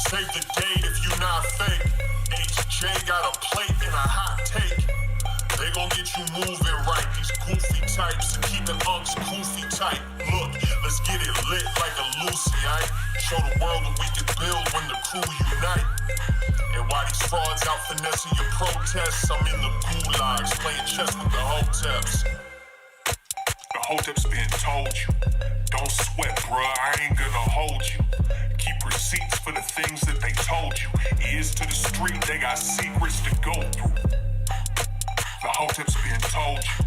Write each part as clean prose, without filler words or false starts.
Save the date if you not fake. HJ got a plate and a hot take. They gon' get you moving right. These goofy types and keeping unks goofy tight. Look, let's get it lit like a Lucy, aight? Show the world what we can build when the crew unite. And while these frauds out finessing your protests, I'm in the gulags playing chess with the Hoteps. The Hoteps been told you. Don't sweat, bruh, I ain't gonna hold you. Keep receipts for the things that they told you. Ears to the street, they got secrets to go through. The Hoteps been told you.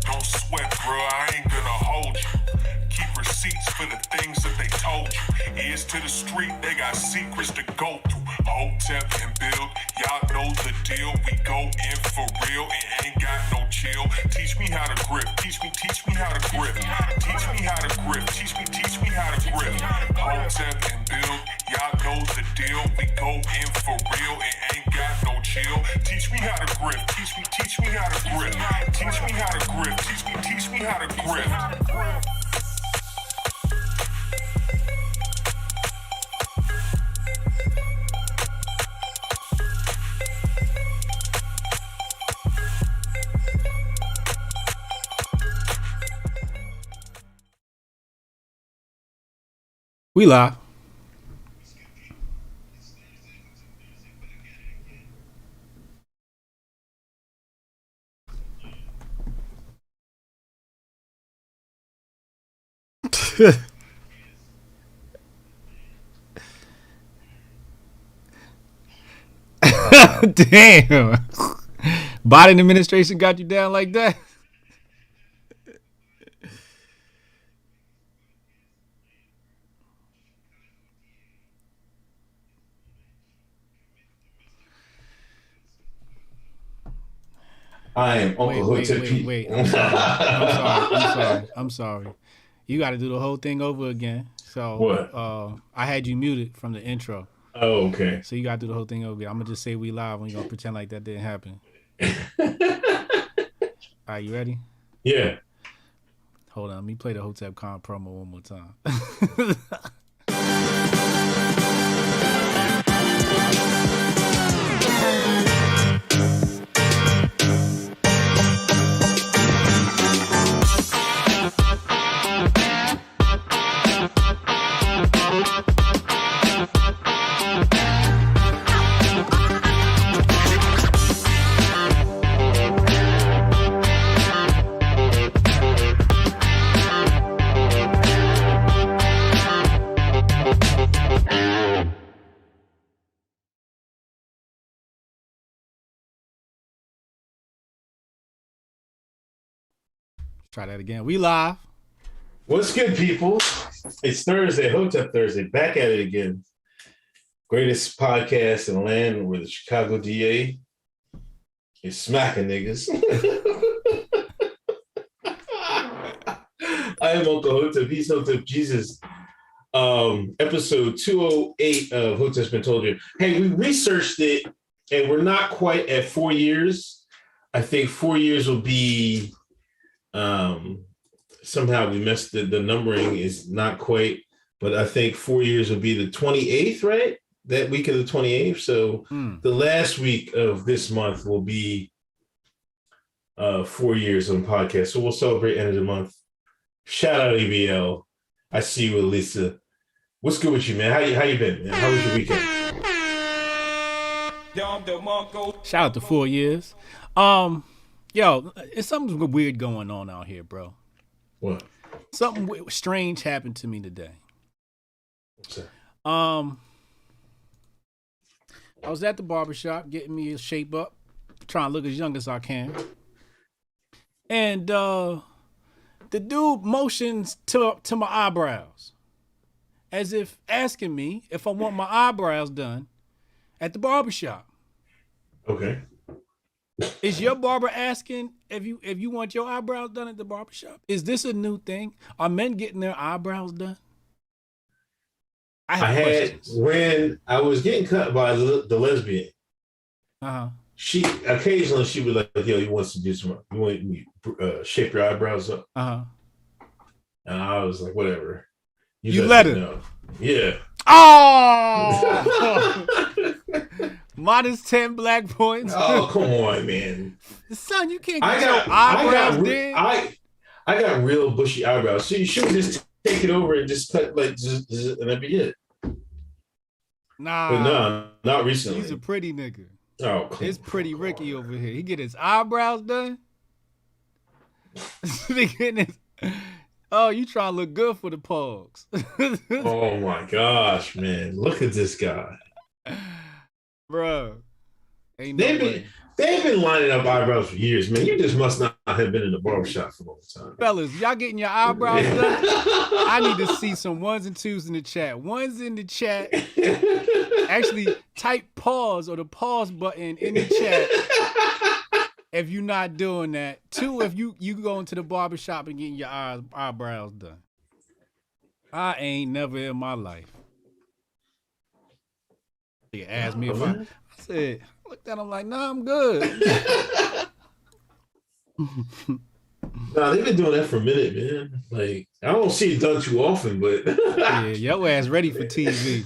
Don't sweat, bruh, I ain't gonna hold you. Keep receipts for the things that they told you. Ears to the street, they got secrets to go through. Hotep and build, y'all know the deal. We go in for real and ain't got no chill. Teach me how to grip, teach me how to grip. Teach me how to grip, teach me how to grip. Hotep and build, y'all know the deal. We go in for real and ain't got no chill. Teach me how to grip, teach me how to grip. Teach me how to grip, teach me how to grip. We live. Damn. Biden administration got you down like that? I am Uncle Hotep. Wait. I'm sorry. You got to do the whole thing over again. So what? I had you muted from the intro. Oh, okay. So you got to do the whole thing over again. I'm going to just say we live and you're going to pretend like that didn't happen. Are you ready? Yeah. Hold on. Let me play the Hotep Con promo one more time. Try that again. We live. What's good, people? It's Thursday, Hotep Thursday. Back at it again. Greatest podcast in the land where the Chicago DA is smacking niggas. I am Uncle Hotep. He's Hotep Jesus. Episode 208 of Hotep's Been Told You. Hey, we researched it, and we're not quite at 4 years. I think 4 years will be... somehow we missed the numbering is not quite, but I think 4 years will be the 28th, right? That week of the 28th. So the last week of this month will be 4 years on podcast. So we'll celebrate end of the month. Shout out ABL. I see you, Lisa. What's good with you, man? How you been, man? How was your weekend? Shout out to 4 years. Yo, it's something weird going on out here, bro. What? Something strange happened to me today. What's that? I was at the barbershop getting me a shape up, trying to look as young as I can. And the dude motions to my eyebrows as if asking me if I want my eyebrows done at the barbershop. Okay. Is your barber asking if you want your eyebrows done at the barbershop? Is this a new thing? Are men getting their eyebrows done? I had when I was getting cut by the lesbian. She occasionally would like, yo, you want to do some? You want me shape your eyebrows up? And I was like, whatever. You let her? No. Yeah. Oh! Minus 10 black points. Oh, come on, man. Son, you can't get your eyebrows did. I got real bushy eyebrows, so you should just take it over and just cut and that'd be it. Nah, but no, not recently. He's a pretty nigga. Oh, it's Pretty Ricky over here. He get his eyebrows done. Oh, you trying to look good for the pogs. Oh my gosh, man. Look at this guy. Bro. They've been lining up eyebrows for years, man. You just must not have been in the barbershop for a long time. Fellas, y'all getting your eyebrows done? I need to see some ones and twos in the chat. Ones in the chat. Actually, type pause or the pause button in the chat if you're not doing that. Two, if you go into the barbershop and getting your eyebrows done. I ain't never in my life. They asked me if I said, I looked at him like, nah, I'm good. Nah, they've been doing that for a minute, man. Like, I don't see it done too often, but yeah, your ass ready for TV.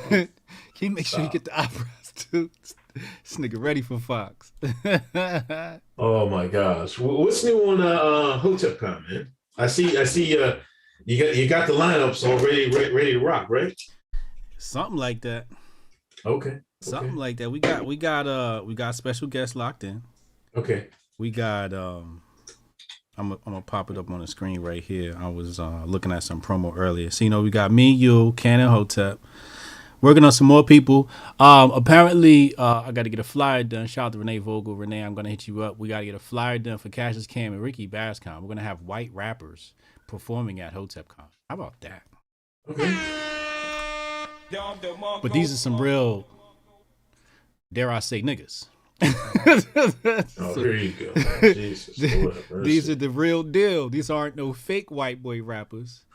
Can you make sure you get the eyebrows too? This nigga ready for Fox. Oh my gosh. What's new on Hotep Con, man? I see you got the lineups already ready to rock, right? Something like that. Okay. Something like that. We got special guests locked in. Okay. We got I'm gonna pop it up on the screen right here. I was looking at some promo earlier. So we got me, you, Ken, and Hotep. Working on some more people. Apparently, I got to get a flyer done. Shout out to Renee Vogel. Renee, I'm going to hit you up. We got to get a flyer done for Cassius Cam and Ricky Basscon. We're going to have white rappers performing at HotepCon. How about that? Okay. But these are some real, dare I say, niggas. Oh, here you go. Jesus, these are the real deal. These aren't no fake white boy rappers.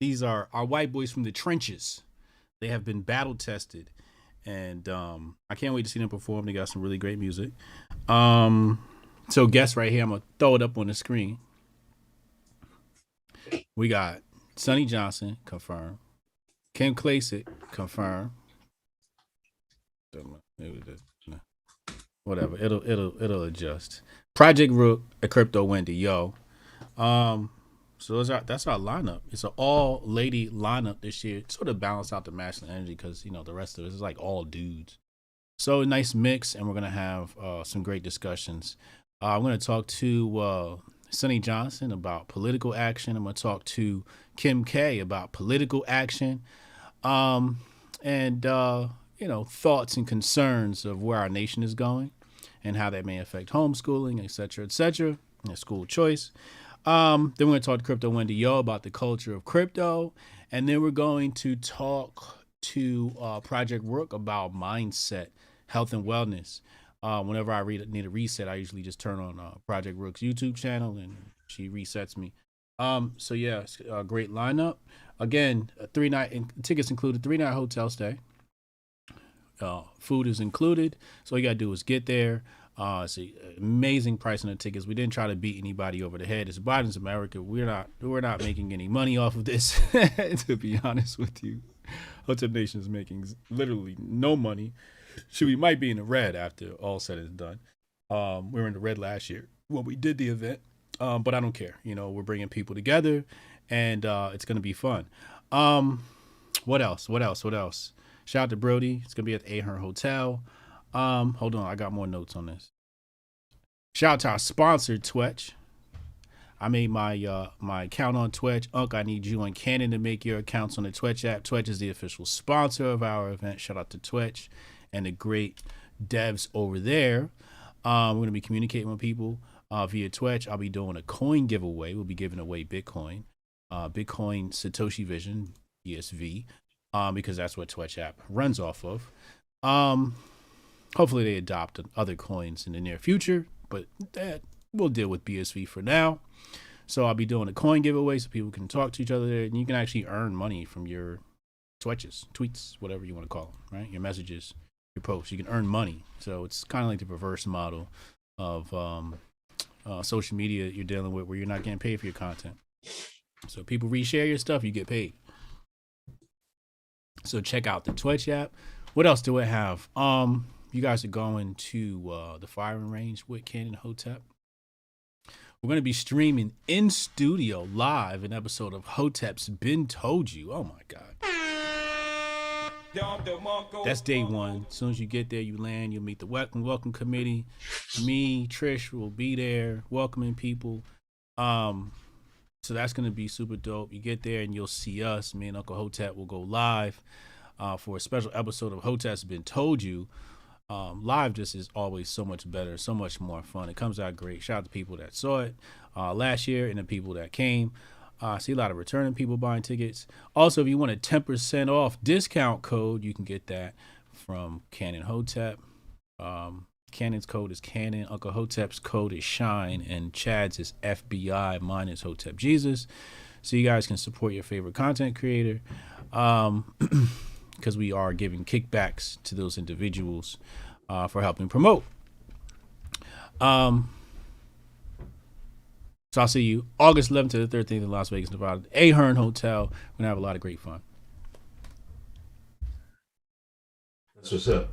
These are our white boys from the trenches. They have been battle tested, and I can't wait to see them perform. They got some really great music. So guess right here, I'm gonna throw it up on the screen. We got Sonny Johnson, confirmed. Kim Klacik, confirmed. Whatever, it'll adjust. Project Rook, a Crypto Wendy, yo. So that's our lineup. It's an all-lady lineup this year. Sort of balance out the masculine energy because, the rest of it is like all dudes. So a nice mix, and we're going to have some great discussions. I'm going to talk to Sonny Johnson about political action. I'm going to talk to Kim K about political action and thoughts and concerns of where our nation is going and how that may affect homeschooling, et cetera, and school choice. Then we're going to talk to Crypto Wendy Yo about the culture of crypto. And then we're going to talk to Project Rook about mindset, health, and wellness. Whenever I need a reset, I usually just turn on Project Rook's YouTube channel and she resets me. So yeah, it's a great lineup. Again, 3-night tickets included, 3-night hotel stay. Food is included. So all you got to do is get there. It's an amazing price on the tickets. We didn't try to beat anybody over the head. It's Biden's America. We're not making any money off of this, to be honest with you. Hotep Nation is making literally no money. We might be in the red after all said and done. We were in the red last year when we did the event, but I don't care. We're bringing people together, and it's going to be fun. What else? Shout out to Brody. It's going to be at the Ahern Hotel. Hold on, I got more notes on this. Shout out to our sponsor, Twitch. I made my my account on Twitch. I need you and Canon to make your accounts on the Twitch app. Twitch is the official sponsor of our event. Shout out to Twitch and the great devs over there. We're going to be communicating with people via Twitch. I'll be doing a coin giveaway. We'll be giving away Bitcoin. Bitcoin Satoshi Vision, BSV, because that's what Twitch app runs off of. Hopefully they adopt other coins in the near future, but we'll deal with BSV for now. So I'll be doing a coin giveaway so people can talk to each other there, and you can actually earn money from your tweets, whatever you want to call them, right? Your messages, your posts. You can earn money. So it's kind of like the reverse model of social media that you're dealing with where you're not getting paid for your content. So people reshare your stuff, you get paid. So check out the Twitch app. What else do I have? You guys are going to the firing range with Cannon Hotep. We're going to be streaming in studio live an episode of Hoteps Been Told You. Oh my God. That's day one. As soon as you get there, you land, you'll meet the welcome committee. Me, Trish will be there welcoming people. So that's going to be super dope. You get there and you'll see us. Me and Uncle Hotep will go live for a special episode of Hoteps Been Told You. Live just is always so much better, so much more fun. It comes out great. Shout out to people that saw it last year and the people that came. I see a lot of returning people buying tickets. Also, if you want a 10% off discount code, you can get that from Cannon Hotep. Cannon's code is Cannon. Uncle Hotep's code is Shine. And Chad's is FBI. Mine is Hotep Jesus. So you guys can support your favorite content creator. Because we are giving kickbacks to those individuals for helping promote. So I'll see you August 11th to the 13th in Las Vegas, Nevada. Ahern Hotel. We're going to have a lot of great fun. That's what's up.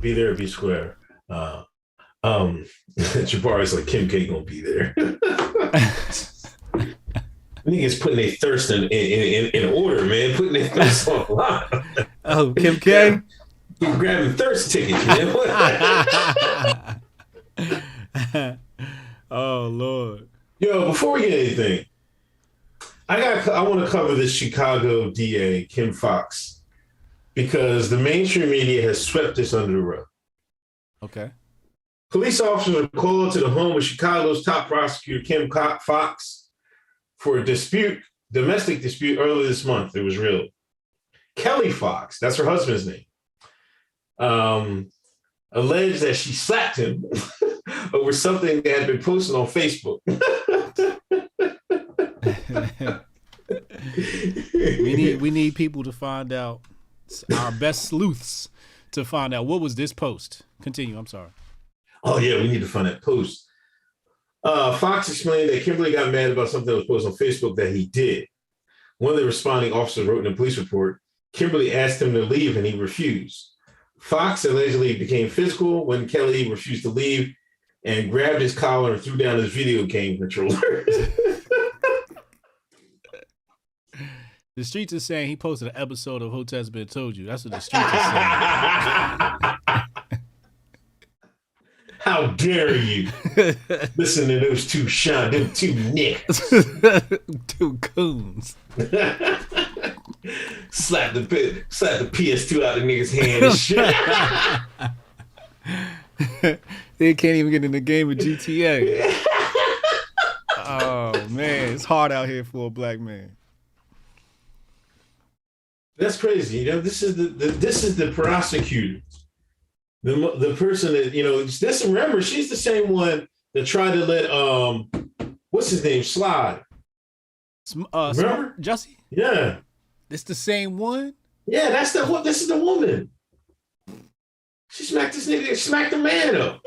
Be there, be square. Jabari's like, Kim K gonna be there. Niggas putting their thirst in order, man. Putting their thirst on line. Oh, Kim K? You're grabbing thirst tickets, man. Oh, Lord. Yo, before we get anything, I want to cover this Chicago DA, Kim Foxx, because the mainstream media has swept this under the rug. Okay. Police officers are called to the home of Chicago's top prosecutor, Kim Foxx, for a domestic dispute earlier this month. It was real. Kelly Fox, that's her husband's name, alleged that she slapped him over something that had been posted on Facebook. we need people to find out, our best sleuths to find out what was this post. Continue, I'm sorry. Oh yeah, we need to find that post. Fox explained that Kimberly got mad about something that was posted on Facebook that he did. One of the responding officers wrote in a police report, Kimberly asked him to leave and he refused. Fox allegedly became physical when Kelly refused to leave and grabbed his collar and threw down his video game controller. The streets are saying he posted an episode of Hoteps Been Told You. That's what the streets are saying. How dare you listen to those two them two nicks. Two coons. Slap the PS2 out of the nigga's hand and shit. They can't even get in the game with GTA. Oh man, it's hard out here for a black man. That's crazy. You know, this is the prosecutor. The person that, you know, just remember, she's the same one that tried to let what's his name slide. Remember? Jussie? Yeah. It's the same one? Yeah, this is the woman. She smacked this nigga, smacked the man up.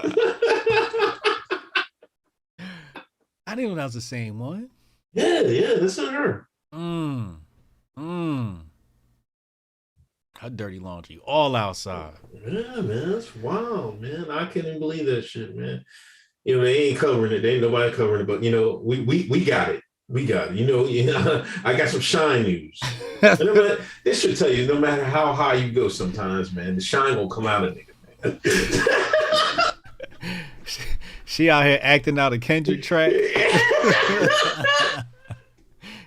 I didn't know that was the same one. Yeah, that's not her. Her dirty laundry all outside. Yeah, man, that's wild, man. I can't even believe that shit, man. You know, they ain't covering it. They ain't nobody covering it, but you know, we got it. We got it. You know, I got some shine news. This should tell you, no matter how high you go sometimes, man, the shine will come out of nigga, man. She out here acting out a Kendrick track.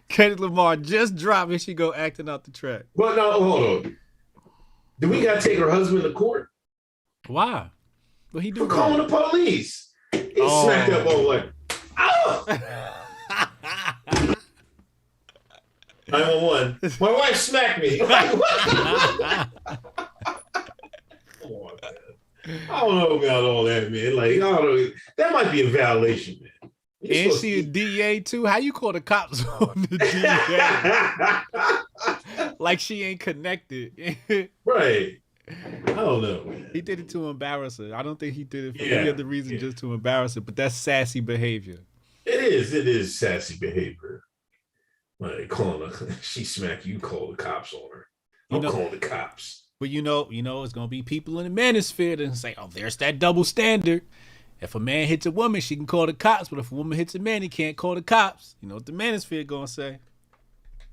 Kendrick Lamar just dropped and she go acting out the track. Well, no, hold on. Do we gotta take her husband to court? Why? What he do? For calling the police. He smacked up all like, oh! 911. My wife smacked me. Like, what? Come on, man. I don't know about all that, man. Like, I don't know. That might be a violation, man. And she a DA too? How you call the cops on the DA? Like she ain't connected. Right. I don't know, man. He did it to embarrass her. I don't think he did it for any other reason, just to embarrass her. But that's sassy behavior. It is sassy behavior. Like calling her, she smack you, call the cops on her. I'm calling the cops. But it's gonna be people in the manosphere that say, "Oh, there's that double standard. If a man hits a woman, she can call the cops, but if a woman hits a man, he can't call the cops." You know what the manosphere gonna say?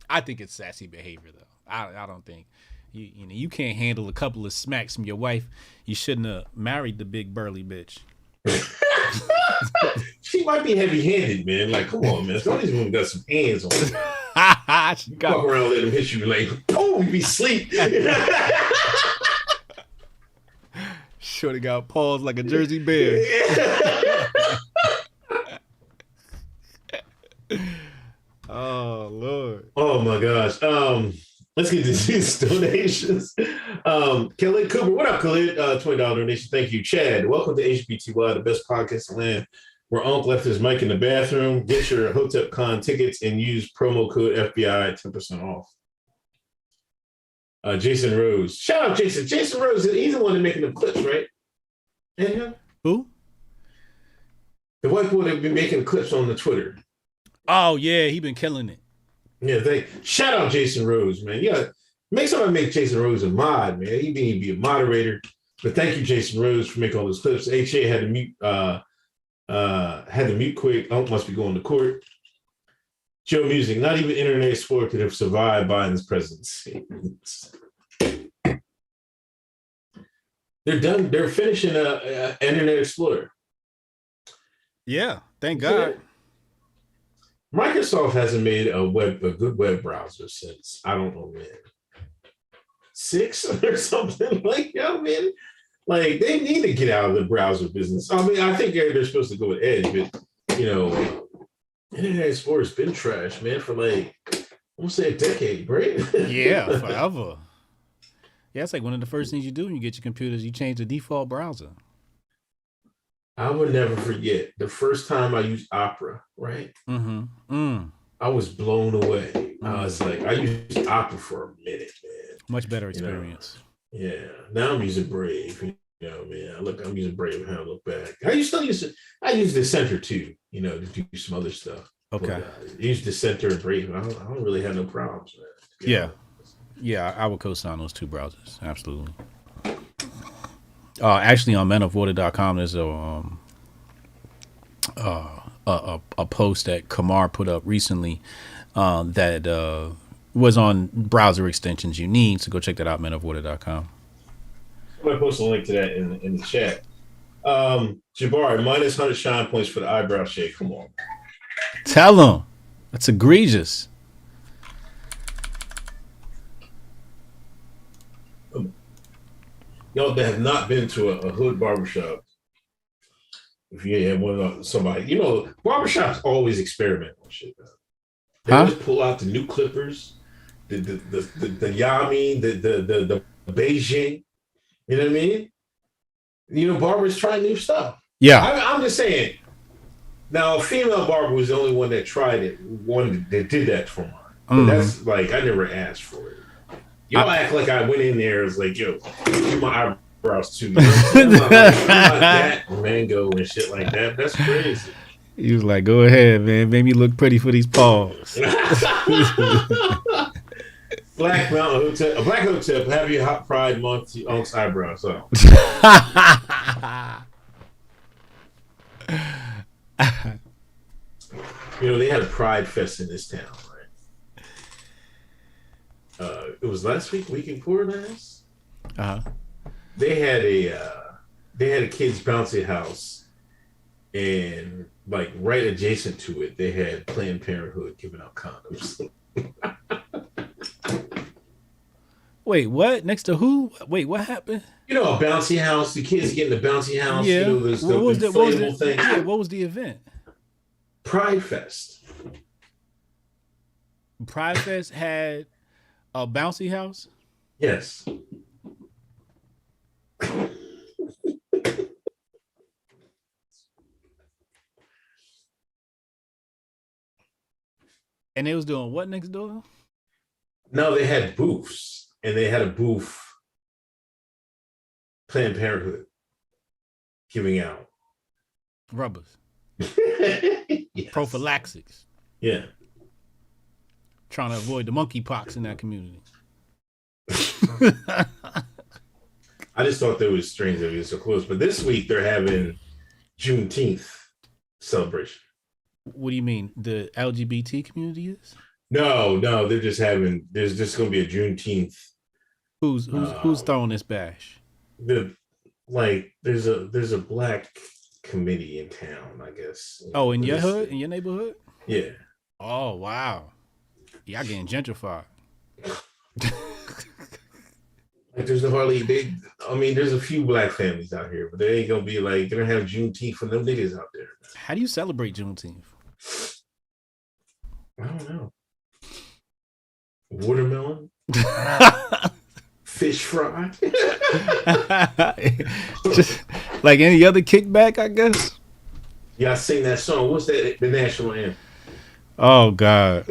I think it's sassy behavior, though. I don't think you can't handle a couple of smacks from your wife. You shouldn't have married the big burly bitch. She might be heavy-handed, man. Like, come on, man. Some of these women got some hands on her. She walk around, let them hit you, like, oh, you be asleep. Shorty got paws like a Jersey bear. Oh Lord. Oh my gosh. Let's get to these donations. Khalid Cooper, what up, Khalid? $20 donation. Thank you. Chad, welcome to HBTY, the best podcast in the land, where Unc left his mic in the bathroom. Get your Hotep Con tickets and use promo code FBI 10% off. Jason Rose. Shout out Jason. Jason Rose, he's the one that's making the clips, right? And who? The white boy that been making clips on the Twitter. Oh yeah, he been killing it. Yeah, shout out Jason Rose, man. Yeah, make somebody make Jason Rose a mod, man. He need to be a moderator. But thank you, Jason Rose, for making all those clips. HA had to mute quick. Unc must be going to court. Joe Music, not even Internet Explorer could have survived Biden's presidency. They're done. They're finishing Internet Explorer. Yeah, thank God. Microsoft hasn't made a good web browser since, I don't know, man, 6 or something. Like, man, like they need to get out of the browser business. I mean, I think they're supposed to go with Edge, but Internet Explorer's been trash, man, for like, I'm gonna say a decade, right? Yeah, forever. Yeah, it's like one of the first things you do when you get your computers, you change the default browser. I will never forget the first time I used Opera, right? I was blown away. I was like, I used Opera for a minute, man. Much better experience. Yeah. Now I'm using Brave. Man. I'm using Brave and I look back. I use the Center too, to do some other stuff. Okay. But, I use the Center and Brave, and I don't really have no problems, man. Yeah. Yeah, I would co-sign those two browsers. Absolutely. Actually, on menofwater.com, there's a post that Kamar put up recently that was on browser extensions you need. So go check that out, menofwater.com. I'm going to post a link to that in the chat. Jabari, minus 100 shine points for the eyebrow shade. Come on. Tell him. That's egregious. Y'all that have not been to a hood barbershop, if you have one of somebody, barbershops always experiment on shit. They always pull out the new clippers, the Yami, the Beijing. You know what I mean? Barbers try new stuff. Yeah, I'm just saying. Now, a female barber was the only one that tried it, one that did that for me. But that's like I never asked for it. Y'all act like I went in there and was like, yo, do my eyebrows too. I'm not that mango and shit like that. That's crazy. He was like, go ahead, man. Make me look pretty for these paws. Black Hotep, have your hot pride month on eyebrows. So. They had a pride fest in this town. It was last week before last. They had a kids' bouncy house, and like right adjacent to it, they had Planned Parenthood giving out condoms. Wait, what? Next to who? Wait, what happened? A bouncy house. The kids get in the bouncy house. Yeah. What was the event? Pride Fest. Pride Fest had a bouncy house? Yes. And they was doing what next door? No, they had booths, and they had a booth, Planned Parenthood, giving out rubbers. Yes. Prophylaxis. Yeah. Trying to avoid the monkeypox in that community. I just thought that was strange that it was so close. But this week they're having Juneteenth celebration. What do you mean? The LGBT community is? No, they're just having. There's just going to be a Juneteenth. Who's throwing this bash? There's a black committee in town, I guess. Oh, in your hood, in your neighborhood? Yeah. Oh wow, y'all getting gentrified. Like there's hardly big. I mean, there's a few black families out here, but they ain't gonna be like they're gonna have Juneteenth for them niggas out there. How do you celebrate Juneteenth? I don't know. Watermelon, fish fry, just like any other kickback, I guess. Yeah, I sing that song. What's that? The national anthem. Oh God.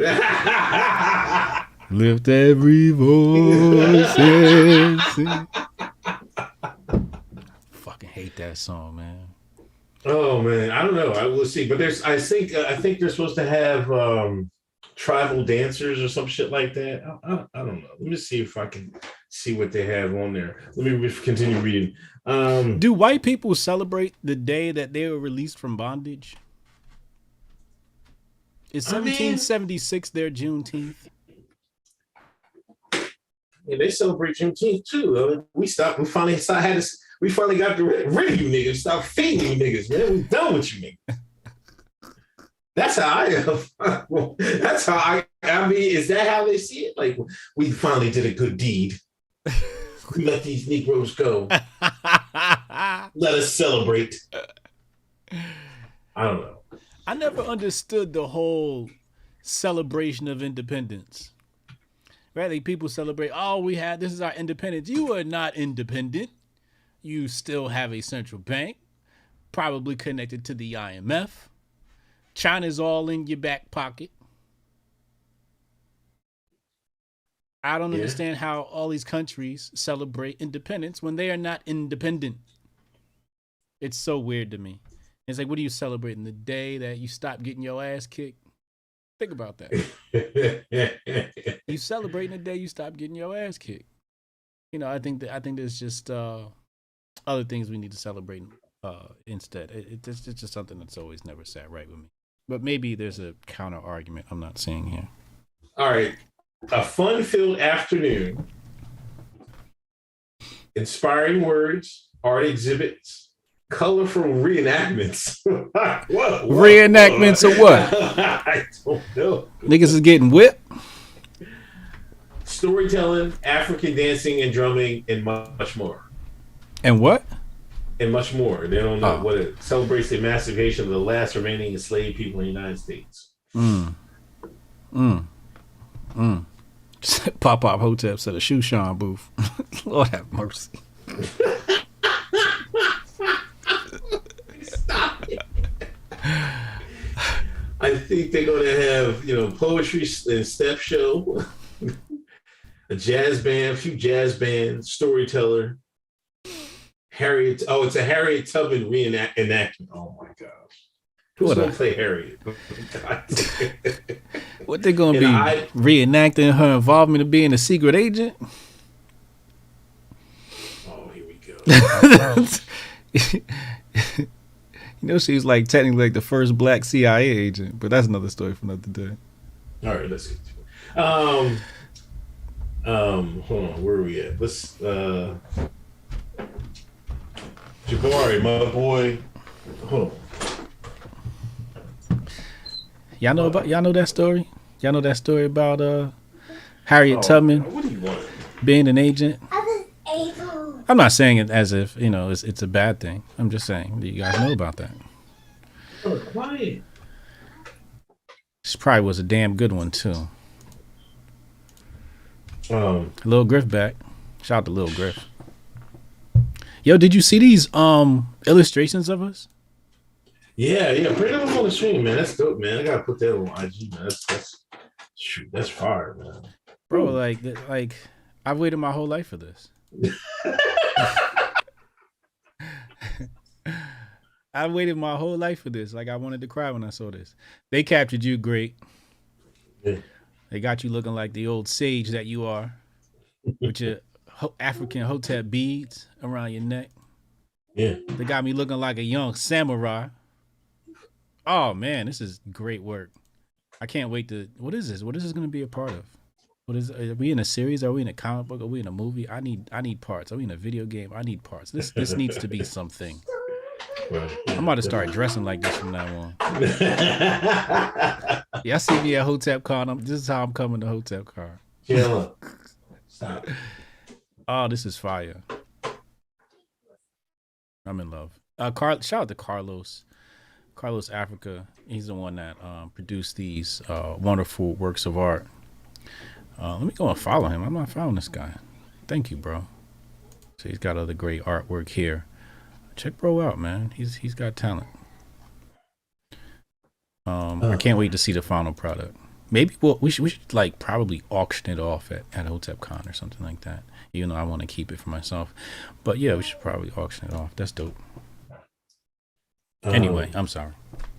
Lift every voice and sing. Fucking hate that song, man. Oh man, I don't know. I will see, but I think they're supposed to have tribal dancers or some shit like that. I don't know. Let me see if I can see what they have on there. Let me continue reading. Do white people celebrate the day that they were released from bondage? Is 1776 their Juneteenth? Yeah, they celebrate Juneteenth too. We finally got rid of you niggas. Stop feeding you niggas, man. We done with you niggas. That's how I am. That's how I mean, is that how they see it? Like, we finally did a good deed. We let these Negroes go. Let us celebrate. I don't know. I never understood the whole celebration of independence. Right? Like people celebrate, this is our independence. You are not independent. You still have a central bank, probably connected to the IMF. China's all in your back pocket. I don't understand how all these countries celebrate independence when they are not independent. It's so weird to me. It's like, what are you celebrating? The day that you stop getting your ass kicked? Think about that. You celebrating the day you stop getting your ass kicked. You know, I think there's just other things we need to celebrate instead. It's just something that's always never sat right with me. But maybe there's a counter argument I'm not seeing here. All right. A fun-filled afternoon. Inspiring words, art exhibits, colorful reenactments. Whoa, reenactments of what? I don't know. Niggas is getting whipped. Storytelling, African dancing and drumming, and much more. And what? And much more. They don't know what it celebrates the emancipation of the last remaining enslaved people in the United States. Pop Hoteps at a shoe shine booth. Lord have mercy. Stop it. I think they're going to have, poetry and step show, a jazz band, a few jazz bands, storyteller. It's a Harriet Tubman reenactment. Oh my gosh. Who's going to play Harriet? What they going to be reenacting her involvement in being a secret agent? Oh, here we go. She's like technically like the first black CIA agent, but that's another story for another day. All right, let's get to it. Hold on, where are we at? Let's Jabari, my boy. Hold on. Y'all know that story? Y'all know that story about Harriet Tubman what do you want? being an agent? I'm not saying it as if, it's a bad thing. I'm just saying, do you guys know about that? Oh, quiet. This probably was a damn good one too. Lil Griff back. Shout out to Lil Griff. Yo, did you see these illustrations of us? Yeah. Put them on the stream, man. That's dope, man. I gotta put that on IG, man. That's fire, man. Bro, like I've waited my whole life for this. I waited my whole life for this. Like I wanted to cry when I saw this. They captured you great. Yeah. They got you looking like the old sage that you are, with your African Hotep beads around your neck. Yeah. They got me looking like a young samurai. Oh man, this is great work. I can't wait to. What is this? What is this going to be a part of? What is? Are we in a series? Are we in a comic book? Are we in a movie? I need parts. Are we in a video game? I need parts. This needs to be something. Right. I'm about to start dressing like this from now on. Y'all see me at Hotep Con. This is how I'm coming to Hotep Con. Yeah. Stop. Oh, this is fire. I'm in love. Shout out to Carlos Africa. He's the one that produced these wonderful works of art. Let me go and follow him. I'm not following this guy. Thank you, bro. So he's got other great artwork here. Check bro out, man. He's got talent. I can't wait to see the final product. Maybe we should like probably auction it off at Hotep Con or something like that. Even though I want to keep it for myself. But yeah, we should probably auction it off. That's dope. Anyway, I'm sorry.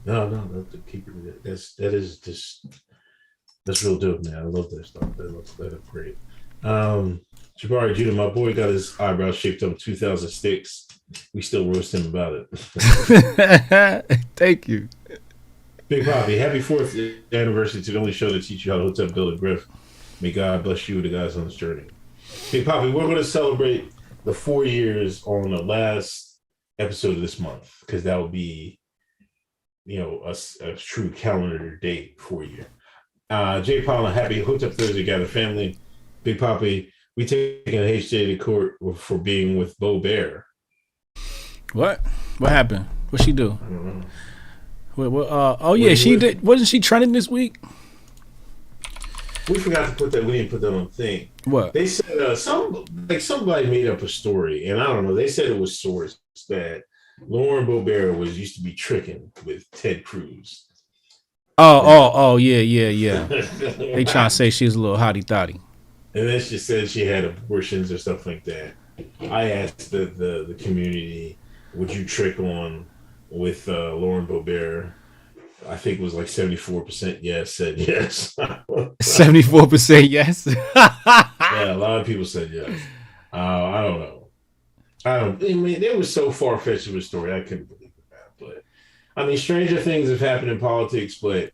No, keep it. That's real dope, man. I love that stuff. That looks great. Jabari Judah, my boy got his eyebrows shaped up 2006. We still roast him about it. Thank you. Big Poppy, happy 4th anniversary to the only show that teach you how to Hotep, build a grift. May God bless you and the guys on this journey. Big Poppy, we're going to celebrate the 4 years on the last episode of this month because that will be, a true calendar date for you. Jay Paula, happy Hotep Thursday, gather family. Big Poppy, we taking HJ to court for being with Boebert. What happened? What she do? I don't know. She did. Wasn't she trending this week? We forgot to put that. We didn't put that on the thing. What they said? Somebody made up a story, and I don't know. They said it was sourced that Lauren Boebert used to be tricking with Ted Cruz. Yeah. They trying to say she was a little hottie toddy. And then she said she had abortions or stuff like that. I asked the community, would you trick on with Lauren Boebert? I think it was like 74% yes, said yes. 74% yes? Yeah, a lot of people said yes. I don't know. I mean, it was so far-fetched of a story. I couldn't believe it. But, I mean, stranger things have happened in politics, but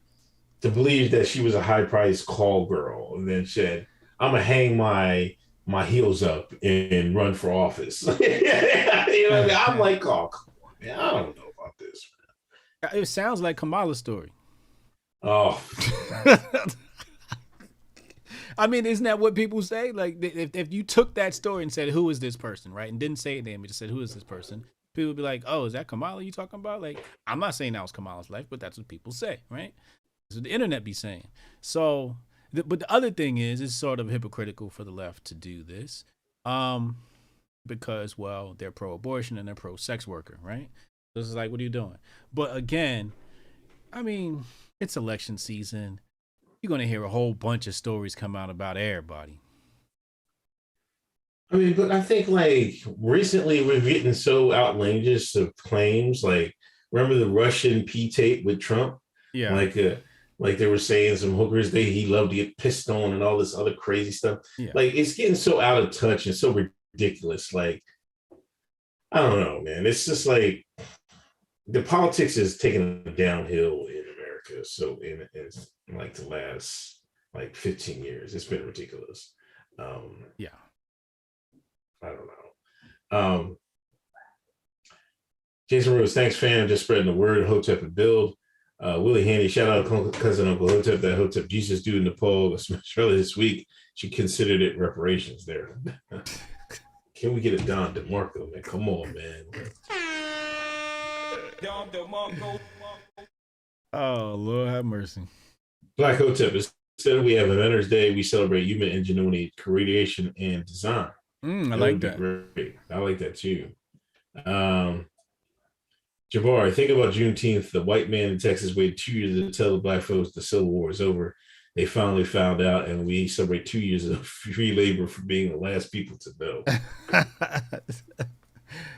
to believe that she was a high-priced call girl and then said, I'm going to hang my heels up and run for office. You know what I mean? I'm like, oh, come on, man. I don't know about this. It sounds like Kamala's story. Oh. I mean, isn't that what people say? Like, if you took that story and said, who is this person, right? And didn't say a name, you just said, who is this person? People would be like, oh, is that Kamala you talking about? Like, I'm not saying that was Kamala's life, but that's what people say, right? That's what the internet be saying. So, but the other thing is, it's sort of hypocritical for the left to do this. Because, well, they're pro-abortion and they're pro-sex worker, right? So it's like, what are you doing? But again, I mean, it's election season. You're going to hear a whole bunch of stories come out about everybody. I mean, but I think like recently we're getting so outlandish of claims. Like, remember the Russian P tape with Trump? Yeah. Like they were saying some hookers he loved to get pissed on and all this other crazy stuff. Yeah. Like, it's getting so out of touch and so ridiculous. Like, I don't know, man. It's just like the politics is taking downhill in America. So it's like the last like 15 years, it's been ridiculous. Yeah. I don't know. Jason Rose, thanks, fam. Just spreading the word. Hotep and build. Willie Handy, shout out cousin Uncle Hotep. That Hotep Jesus dude in Nepal earlier this week. She considered it reparations there. Can we get it done, DeMarco, man? Come on, man. Oh, Lord have mercy. Black Hotep. Instead, we have Inventors Day. We celebrate human ingenuity, creation, and design. I like that. Great. I like that too. Jabari, think about Juneteenth. The white man in Texas waited 2 years to tell the black folks the Civil War is over. They finally found out, and we celebrate 2 years of free labor for being the last people to know.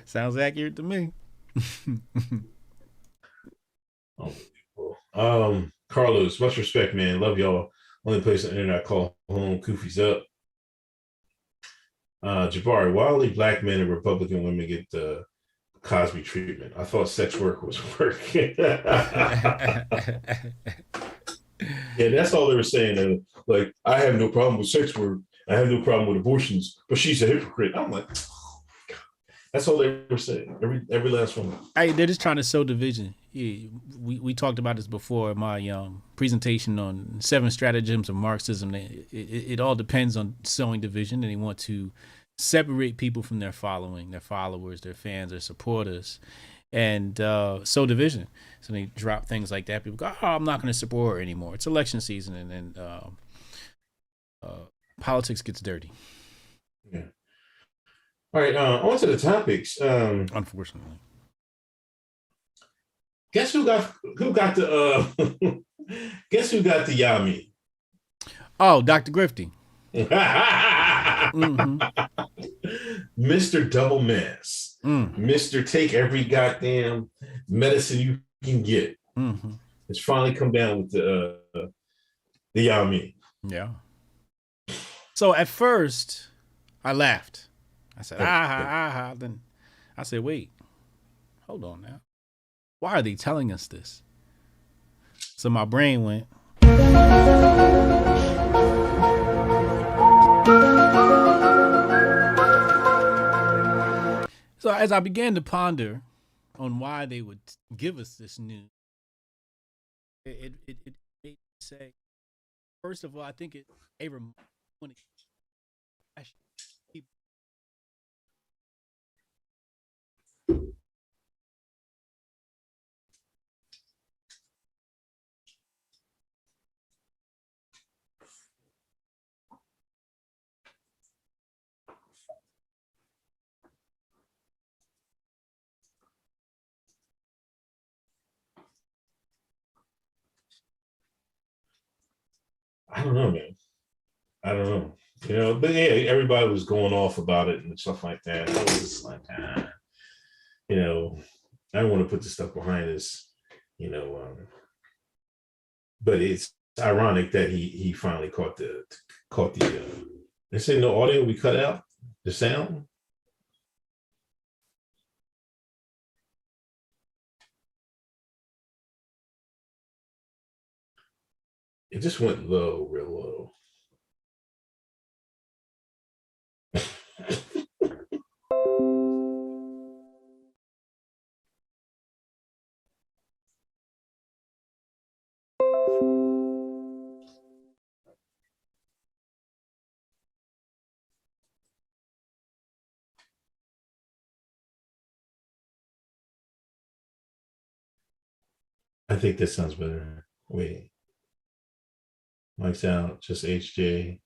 Sounds accurate to me. Carlos, much respect, man. Love y'all. Only place on the internet I call home. Koofy's up. Jabari, why only black men and Republican women get the Cosby treatment? I thought sex work was work. Yeah, that's all they were saying. And like, I have no problem with sex work. I have no problem with abortions, but she's a hypocrite. I'm like, oh, God. That's all they were saying. Every last one. Hey, they're just trying to sow division. Yeah, we talked about this before in my presentation on 7 stratagems of Marxism. It all depends on sowing division, and they want to separate people from their following, their followers, their fans, their supporters, and sow division. So they drop things like that. People go, "Oh, I'm not going to support her anymore. It's election season," and then politics gets dirty. Yeah. All right. On to the topics. Unfortunately. Guess who got the guess who got the Yami? Oh, Dr. Grifty. Mm-hmm. Mr. Double Mass. Mr. Take every goddamn medicine you can get. Mm-hmm. It's finally come down with the Yami. Yeah. So at first, I laughed. I said, aha. Then I said, wait, hold on now. Why are they telling us this? So my brain went. So as I began to ponder on why they would give us this news, it made me say, first of all, I think it I don't know, man. I don't know. You know, but yeah, everybody was going off about it and stuff like that. I was just like, you know, I don't want to put this stuff behind us, you know. But it's ironic that he finally caught the they say no audio, we cut out the sound. It just went low, real low. I think this sounds better. Wait. Mike's out, just HJ.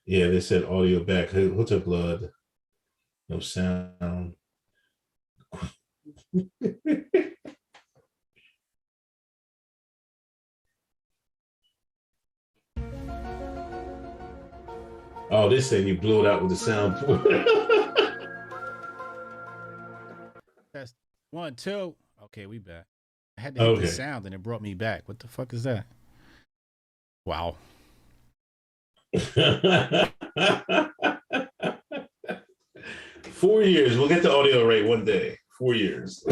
Yeah, they said audio back. Hotep blood. No sound. Oh, this thing you blew it out with the sound. That's 1, 2. Okay, we back. I had to hit the sound and it brought me back. What the fuck is that? Wow. 4 years. We'll get the audio right one day. 4 years.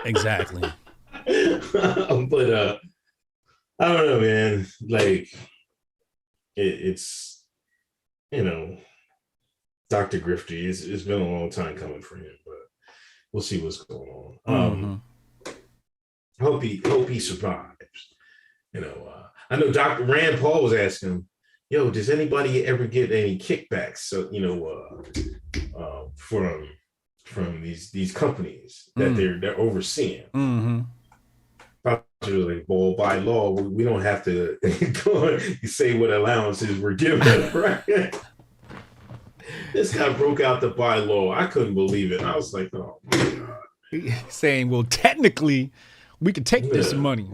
Exactly. But I don't know, man. Like it's you know, Dr. Grifty. It's been a long time coming for him, but we'll see what's going on. Hope he survives. You know, I know Dr. Rand Paul was asking him, yo, does anybody ever get any kickbacks? So, you know, from these companies that they're overseeing. Mm-hmm. Like, well, by law, we don't have to go and say what allowances we're given, right? This guy broke out the bylaw. I couldn't believe it. I was like, oh my God. Saying, well, technically, we could take this money.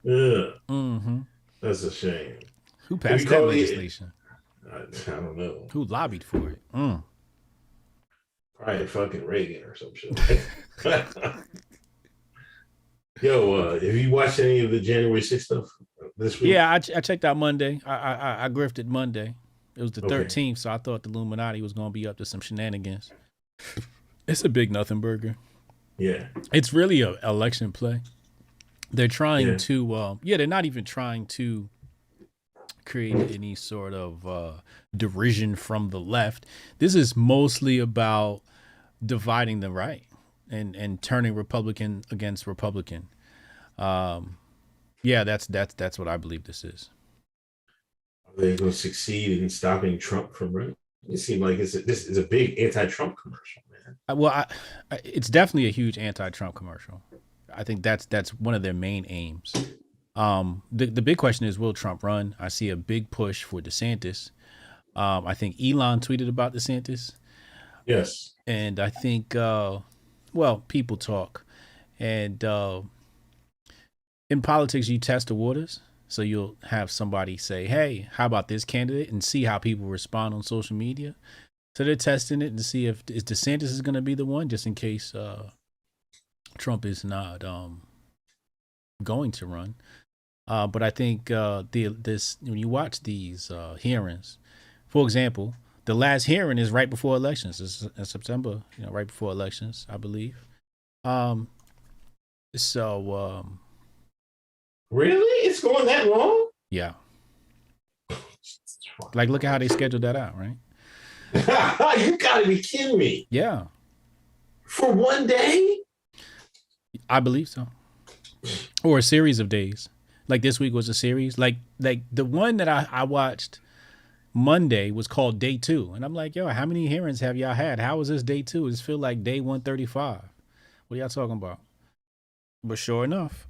Yeah. Mm-hmm. That's a shame. Who passed that legislation? I don't know. Who lobbied for it? Probably fucking Reagan or some shit. Yo, have you watched any of the January 6th stuff this week? Yeah, I checked out Monday. I grifted Monday. It was the Okay. 13th, so I thought the Illuminati was going to be up to some shenanigans. It's a big nothing burger. Yeah. It's really an election play. They're trying Yeah. to, they're not even trying to create any sort of derision from the left. This is mostly about dividing the right and turning Republican against Republican. That's what I believe this is. Are they going to succeed in stopping Trump from running? It seemed like this is a big anti-Trump commercial, man. It's definitely a huge anti-Trump commercial. I think that's one of their main aims. The big question is, will Trump run? I see a big push for DeSantis. I think Elon tweeted about DeSantis. Yes. And I think, people talk. And in politics, you test the waters. So you'll have somebody say, hey, how about this candidate? And see how people respond on social media. So they're testing it to see if DeSantis is going to be the one, just in case Trump is not going to run. But I think when you watch these hearings, for example, the last hearing is right before elections. It's in September, right before elections, I believe. Really? It's going that long? Yeah. Like, look at how they scheduled that out, right? You gotta be kidding me. Yeah. For one day? I believe so. Or a series of days. Like this week was a series. Like the one that I watched Monday was called Day 2. And I'm like, yo, how many hearings have y'all had? How is this Day 2? It feel like Day 135. What are y'all talking about? But sure enough,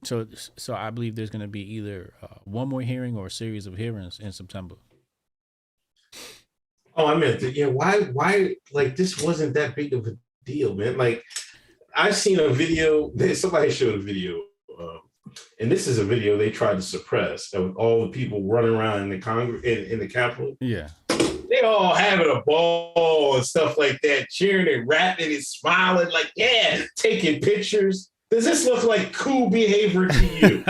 so I believe there's going to be either one more hearing or a series of hearings in September. Oh, I meant that. Yeah, why? Like, this wasn't that big of a deal, man. Like, I've seen a video. Somebody showed a video, and this is a video they tried to suppress of all the people running around in the Congress in the Capitol. Yeah, they all having a ball and stuff like that, cheering and rapping and smiling, like, yeah, taking pictures. Does this look like cool behavior to you?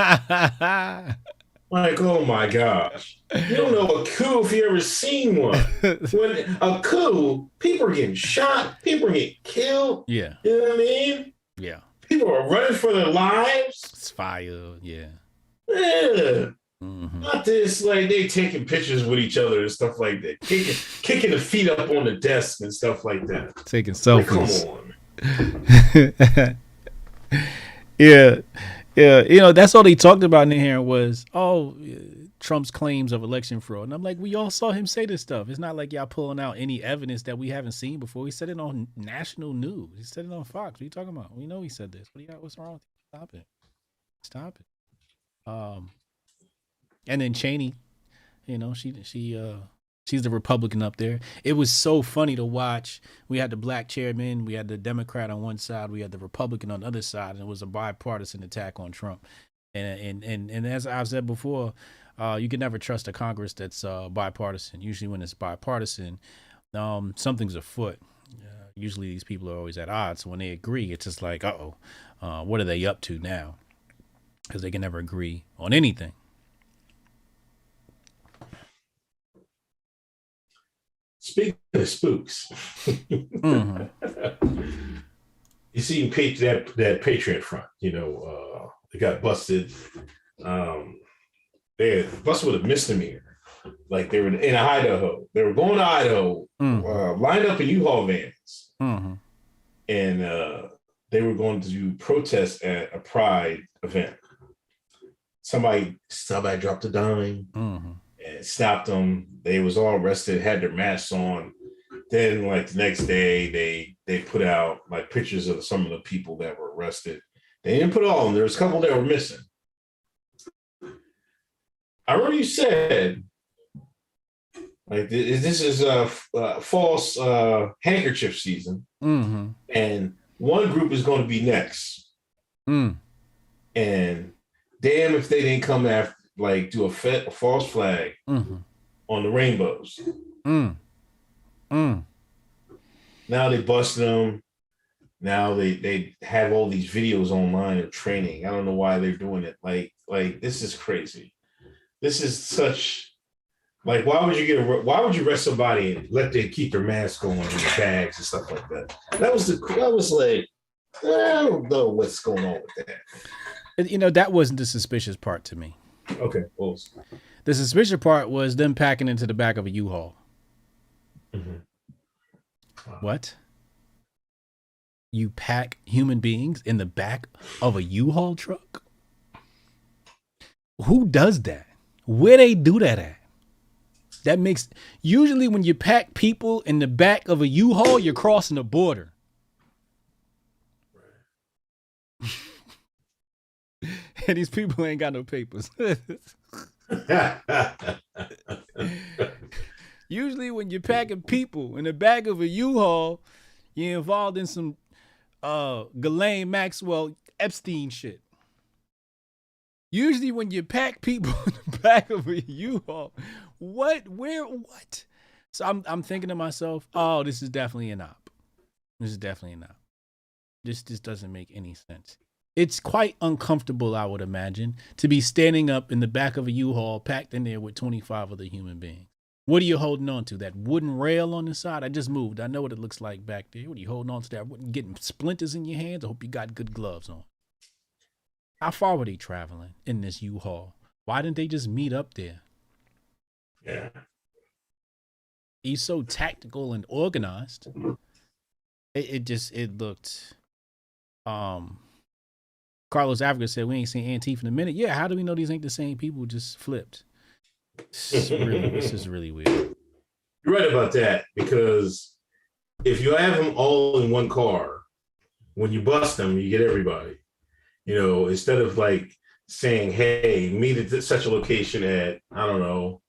Like, oh my gosh. You don't know a coup if you ever seen one. When a coup, people are getting shot, people are getting killed. Yeah. You know what I mean? Yeah. People are running for their lives. It's fire, yeah. Yeah. Mm-hmm. Not this, like, they taking pictures with each other and stuff like that. Kicking the feet up on the desk and stuff like that. Taking selfies. Like, come on. Yeah. That's all they talked about in here was, Trump's claims of election fraud. And I'm like, we all saw him say this stuff. It's not like y'all pulling out any evidence that we haven't seen before. He said it on national news. He said it on Fox. What are you talking about? We know he said this. What's wrong with you? Stop it. And then Cheney, she's the Republican up there. It was so funny to watch. We had the black chairman, we had the Democrat on one side, we had the Republican on the other side, and it was a bipartisan attack on Trump. And as I've said before, you can never trust a Congress that's bipartisan. Usually when it's bipartisan, something's afoot. Usually these people are always at odds. So when they agree, it's just like, what are they up to now? Because they can never agree on anything. Speaking of spooks, Mm-hmm. You see that Patriot Front, they got busted. They busted with a misdemeanor. Like, they were in Idaho. They were going to Idaho, lined up in U-Haul vans. Mm-hmm. And they were going to protest at a pride event. Somebody dropped a dime. Mm-hmm. And stopped them. They was all arrested, had their masks on. Then, like, the next day, they put out, like, pictures of some of the people that were arrested. They didn't put all of them. There was a couple that were missing. I remember you said, like, this is a false handkerchief season. Mm-hmm. And one group is going to be next. Mm. And damn if they didn't come after, like, do a false flag on the rainbows. Now they busted them. Now they have all these videos online of training. I don't know why they're doing it. Like this is crazy. This is such Like, why would you arrest somebody and let them keep their mask on in the bags and stuff like that? That was like, I don't know what's going on with that. You know, that wasn't the suspicious part to me. Okay, close. The suspicious part was them packing into the back of a U-Haul. Mm-hmm. Wow. What? You pack human beings in the back of a U-Haul truck? Who does that? Where they do that at? That makes, usually when you pack people in the back of a U-Haul, you're crossing the border. And these people ain't got no papers. Usually when you're packing people in the back of a U-Haul, you're involved in some Ghislaine Maxwell Epstein shit. Usually when you pack people in the back of a U-Haul, what? So I'm thinking to myself, oh, this is definitely an op. This is definitely an op. This doesn't make any sense. It's quite uncomfortable, I would imagine, to be standing up in the back of a U-Haul packed in there with 25 other human beings. What are you holding on to? That wooden rail on the side? I just moved. I know what it looks like back there. What are you holding on to that? Getting splinters in your hands? I hope you got good gloves on. How far were they traveling in this U-Haul? Why didn't they just meet up there? Yeah. He's so tactical and organized. It looked. Carlos Africa said we ain't seen Antifa in a minute. Yeah, how do we know these ain't the same people just flipped? This is really weird. You're right about that, because if you have them all in one car, when you bust them, you get everybody. You know, instead of like saying, hey, meet at such a location at, I don't know,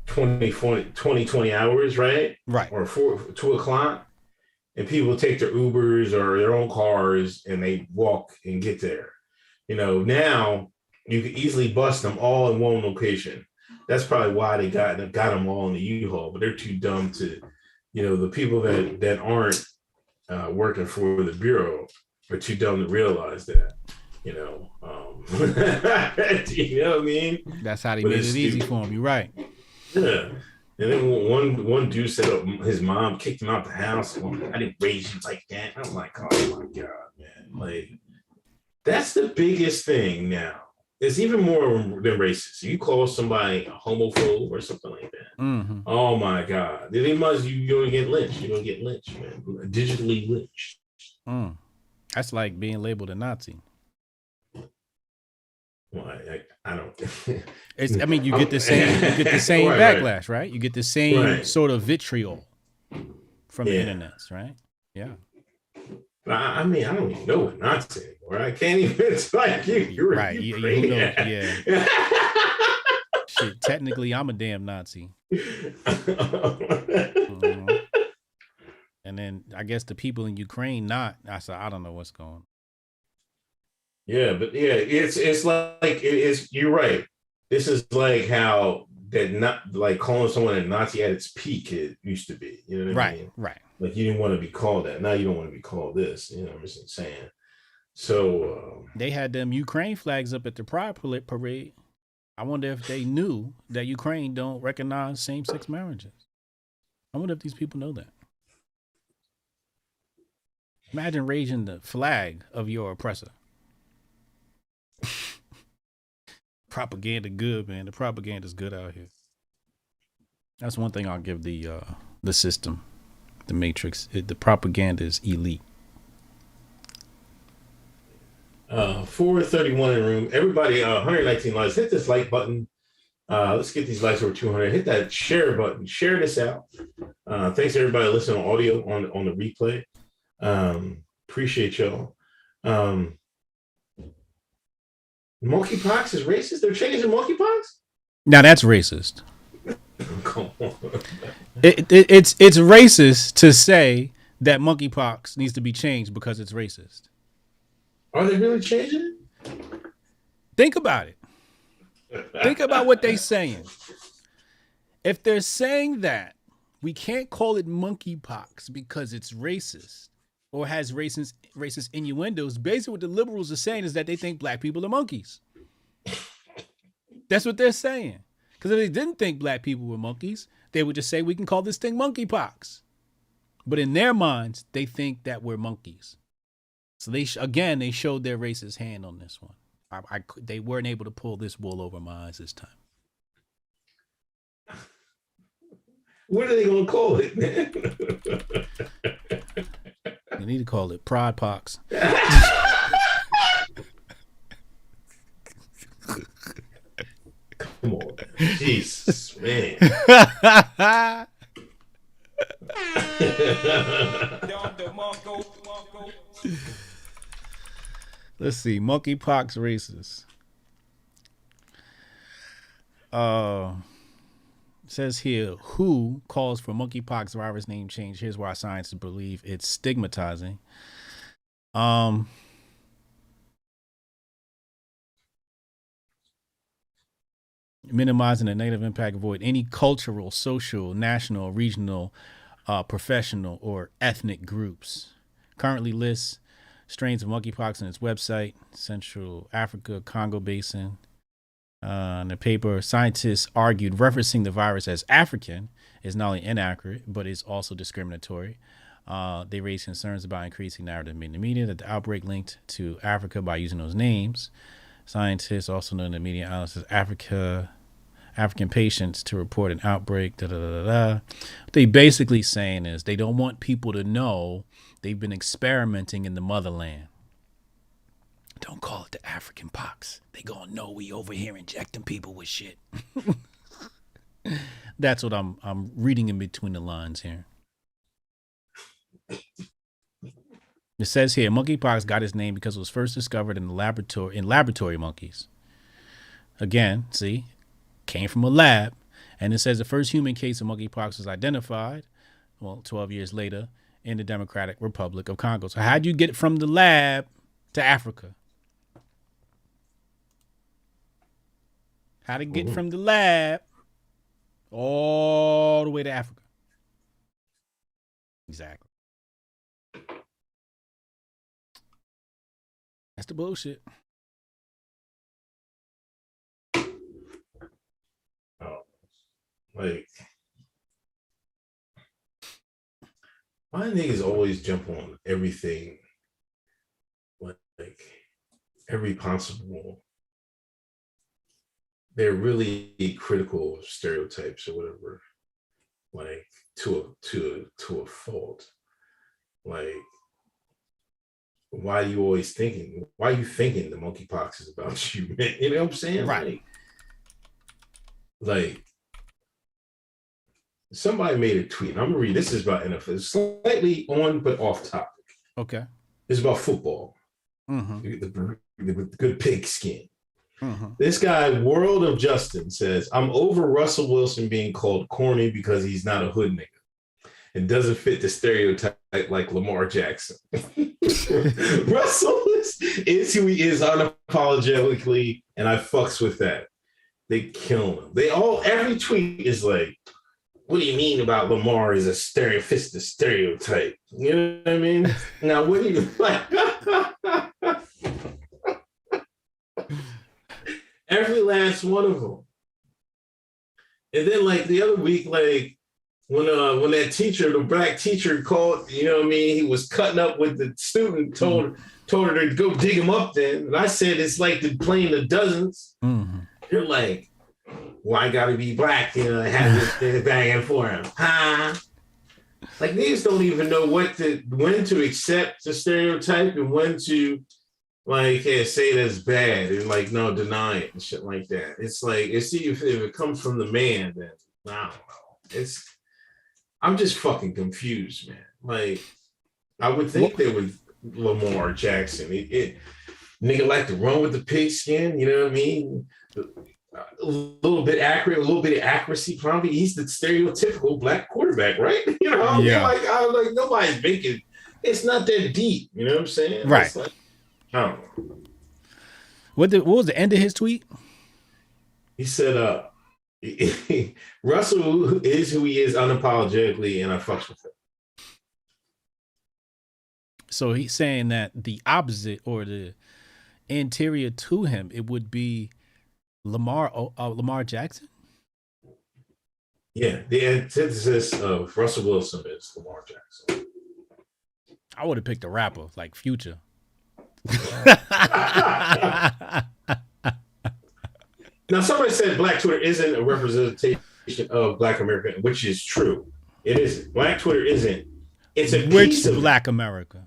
20 hours, right? Right. Or 2 o'clock. And people take their Ubers or their own cars and they walk and get there. You know, now you can easily bust them all in one location. That's probably why they got them all in the U-Haul, but they're too dumb to, you know, the people that aren't working for the Bureau are too dumb to realize that, you know. You know what I mean? That's how they made it easy for him. You're right. Yeah. And then one dude said his mom kicked him out the house. I didn't raise you like that. I'm like, oh my God, man. Like, that's the biggest thing now. It's even more than racist. You call somebody a homophobe or something like that. Mm-hmm. Oh my God. Then you're gonna get lynched. You're gonna get lynched, man. Digitally lynched. That's like being labeled a Nazi. Well, I don't. You get the same right, backlash, right? You get the same sort of vitriol from the internets, right? Yeah. I mean, I don't even know what Nazi anymore. I can't even. It's like you're right. You know, yeah. Shit, technically, I'm a damn Nazi. And then I guess the people in Ukraine not. I don't know what's going on. Yeah, but yeah, it's like you're right. This is like how that not like calling someone a Nazi at its peak it used to be. You know what I mean? Right. Like you didn't want to be called that. Now you don't want to be called this. You know what I'm saying? So they had them Ukraine flags up at the Pride Parade. I wonder if they knew that Ukraine don't recognize same-sex marriages. I wonder if these people know that. Imagine raising the flag of your oppressor. Propaganda good, man. The propaganda's good out here. That's one thing I'll give the system, the Matrix. The propaganda is elite. 431 in the room. Everybody, 119 likes. Hit this like button. Let's get these likes over 200. Hit that share button. Share this out. Thanks to everybody listening on audio on the replay. Appreciate y'all. Monkeypox is racist? They're changing monkeypox? Now that's racist. Come on. It's racist to say that monkeypox needs to be changed because it's racist. Are they really changing it? Think about it. Think about what they're saying. If they're saying that we can't call it monkeypox because it's racist or has racist innuendos, basically what the liberals are saying is that they think black people are monkeys. That's what they're saying. Because if they didn't think black people were monkeys, they would just say we can call this thing monkeypox. But in their minds, they think that we're monkeys. So they showed their racist hand on this one. They weren't able to pull this wool over my eyes this time. What are they gonna call it, man? They need to call it Pride Pox. Come on, Jesus, man. Let's see, Monkeypox Racist. Says here, WHO calls for monkeypox virus name change. Here's why scientists believe it's stigmatizing. Minimizing the negative impact, avoid any cultural, social, national, regional, professional, or ethnic groups. Currently lists strains of monkeypox on its website. Central Africa, Congo Basin. In the paper, scientists argued referencing the virus as African is not only inaccurate, but is also discriminatory. They raised concerns about increasing narrative in the media that the outbreak linked to Africa by using those names. Scientists also know in the media analysis African patients to report an outbreak. What they basically saying is they don't want people to know they've been experimenting in the motherland. Don't call it the African pox. They gonna know we over here injecting people with shit. That's what I'm reading in between the lines here. It says here, monkeypox got its name because it was first discovered in laboratory monkeys. Again, see, came from a lab, and it says the first human case of monkeypox was identified, 12 years later, in the Democratic Republic of Congo. So how'd you get it from the lab to Africa? How to get from the lab all the way to Africa? Exactly. That's the bullshit. Oh, like, my niggas always jump on everything, like every possible. They're really critical of stereotypes or whatever, like to a fault. Like, why are you always thinking? Why are you thinking the monkeypox is about you, man? You know what I'm saying? Right. Like somebody made a tweet. I'm gonna read. This is about NFL. It's slightly on but off topic. Okay. It's about football. Mm-hmm. The good pigskin. Mm-hmm. This guy, World of Justin, says, I'm over Russell Wilson being called corny because he's not a hood nigga and doesn't fit the stereotype like Lamar Jackson. Russell is who he is unapologetically, and I fucks with that. They kill him. Every tweet is like, what do you mean about Lamar is a stereotype? You know what I mean? Now, what do you like? Every last one of them. And then like the other week, like when that teacher, the black teacher called, you know what I mean? He was cutting up with the student, told her to go dig him up then. And I said, it's like playing the dozens. Mm-hmm. They're like, well, I gotta be black, you know, have this thing banging for him. Huh? Like niggas don't even know when to accept the stereotype and when to say that's bad and like no, deny it and shit like that. It's like if it comes from the man, then I don't know. I'm just fucking confused, man. Like I would think they would Lamar Jackson. Nigga like to run with the pigskin, you know what I mean? A little bit accurate, a little bit of accuracy. Probably he's the stereotypical black quarterback, right? You know, yeah. I was like nobody's making. It's not that deep, you know what I'm saying? Right. It's like, I don't know. What was the end of his tweet? He said, Russell is who he is unapologetically, and I fucks with him. So he's saying that the opposite or the anterior to him, it would be Lamar Jackson? Yeah, the antithesis of Russell Wilson is Lamar Jackson. I would have picked a rapper like Future. Now, somebody said Black Twitter isn't a representation of Black America, which is true. It isn't. Black Twitter isn't. It's a which piece of Black America?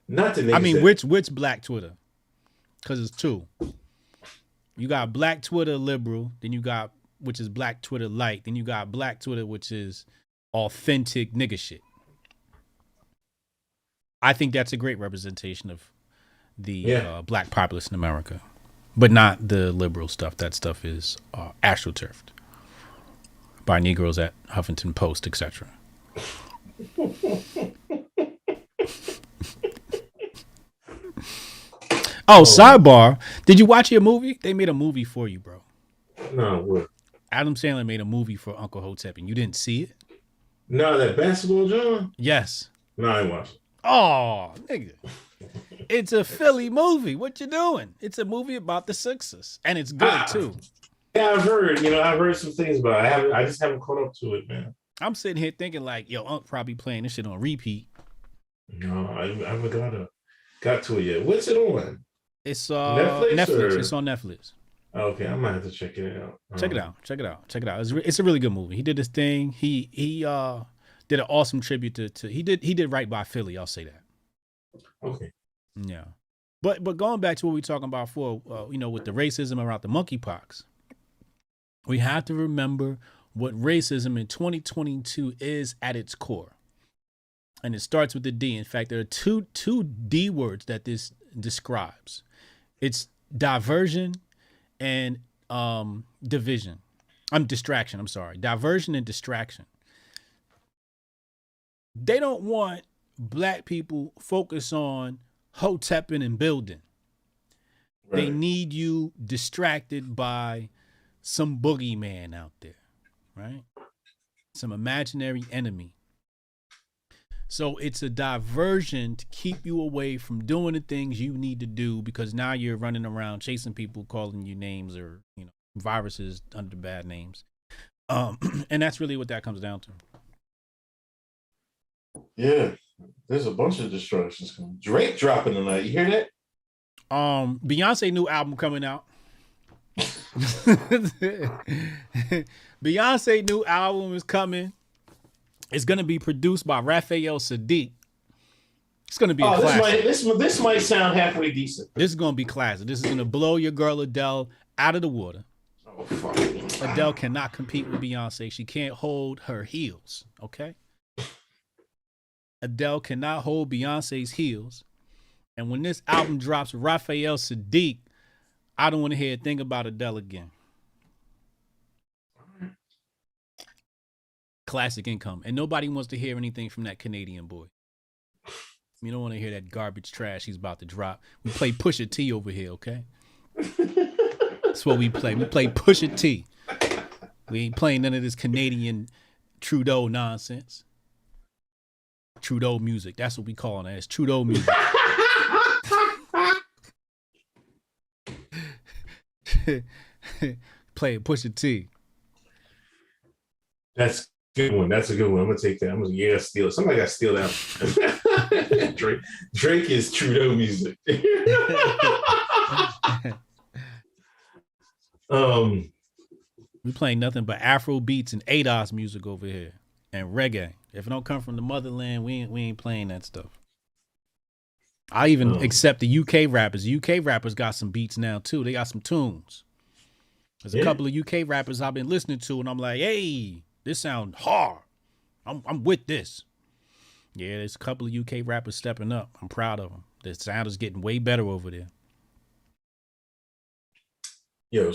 Not the niggas. I mean, which Black Twitter? Because it's two. You got Black Twitter liberal, then you got, which is Black Twitter light, then you got Black Twitter, which is authentic nigga shit. I think that's a great representation of the Black populace in America, but not the liberal stuff. That stuff is astroturfed by Negroes at Huffington Post, etc. Oh, sidebar. Did you watch your movie? They made a movie for you, bro. No, what? Adam Sandler made a movie for Uncle Hotep, and you didn't see it? No, that basketball John? Yes. No, I didn't watch it. Oh, nigga. It's a Philly movie. What you doing? It's a movie about the Sixers, and it's good, too. Yeah, I've heard some things about it. I just haven't caught up to it, man. I'm sitting here thinking like, yo, Unc probably playing this shit on repeat. No, I haven't got to it yet. What's it on? It's Netflix. Or? It's on Netflix. Okay, I might have to check it out. Check it out. It's a really good movie. He did this thing. He did an awesome tribute to he did right by Philly. I'll say that. Okay. Yeah, but going back to what we were talking about before, with the racism around the monkeypox, we have to remember what racism in 2022 is at its core, and it starts with the D. In fact, there are two D words that this describes. It's diversion and distraction. I'm sorry. Diversion and distraction. They don't want Black people focus on hotepping and building. Right. They need you distracted by some boogeyman out there, right? Some imaginary enemy. So it's a diversion to keep you away from doing the things you need to do, because now you're running around chasing people, calling you names or, viruses under bad names. And that's really what that comes down to. Yeah, there's a bunch of distractions coming. Drake dropping tonight. You hear that? Beyonce new album coming out. Beyonce new album is coming. It's going to be produced by Raphael Sadiq. It's going to be a classic. This might sound halfway decent. This is going to be classic. This is going to blow your girl Adele out of the water. Oh, fuck. Adele cannot compete with Beyonce. She can't hold her heels, okay? Adele cannot hold Beyonce's heels. And when this album drops, Raphael Sadiq, I don't want to hear a thing about Adele again. Classic income. And nobody wants to hear anything from that Canadian boy. You don't want to hear that garbage trash he's about to drop. We play Pusha T over here, okay? That's what we play. We play Pusha T. We ain't playing none of this Canadian Trudeau nonsense. Trudeau music. That's what we call it. It's Trudeau music. Play Pusha T. That's a good one. That's a good one. I'm gonna take that. Steal it. Somebody got to steal that. Drake is Trudeau music. We playing nothing but Afro beats and ADOS music over here and reggae. If it don't come from the motherland, we ain't playing that stuff. I even accept the UK rappers. The UK rappers got some beats now too. They got some tunes. There's a couple of UK rappers I've been listening to, and I'm like, hey, this sound hard. I'm with this. Yeah, there's a couple of UK rappers stepping up. I'm proud of them. The sound is getting way better over there. Yo,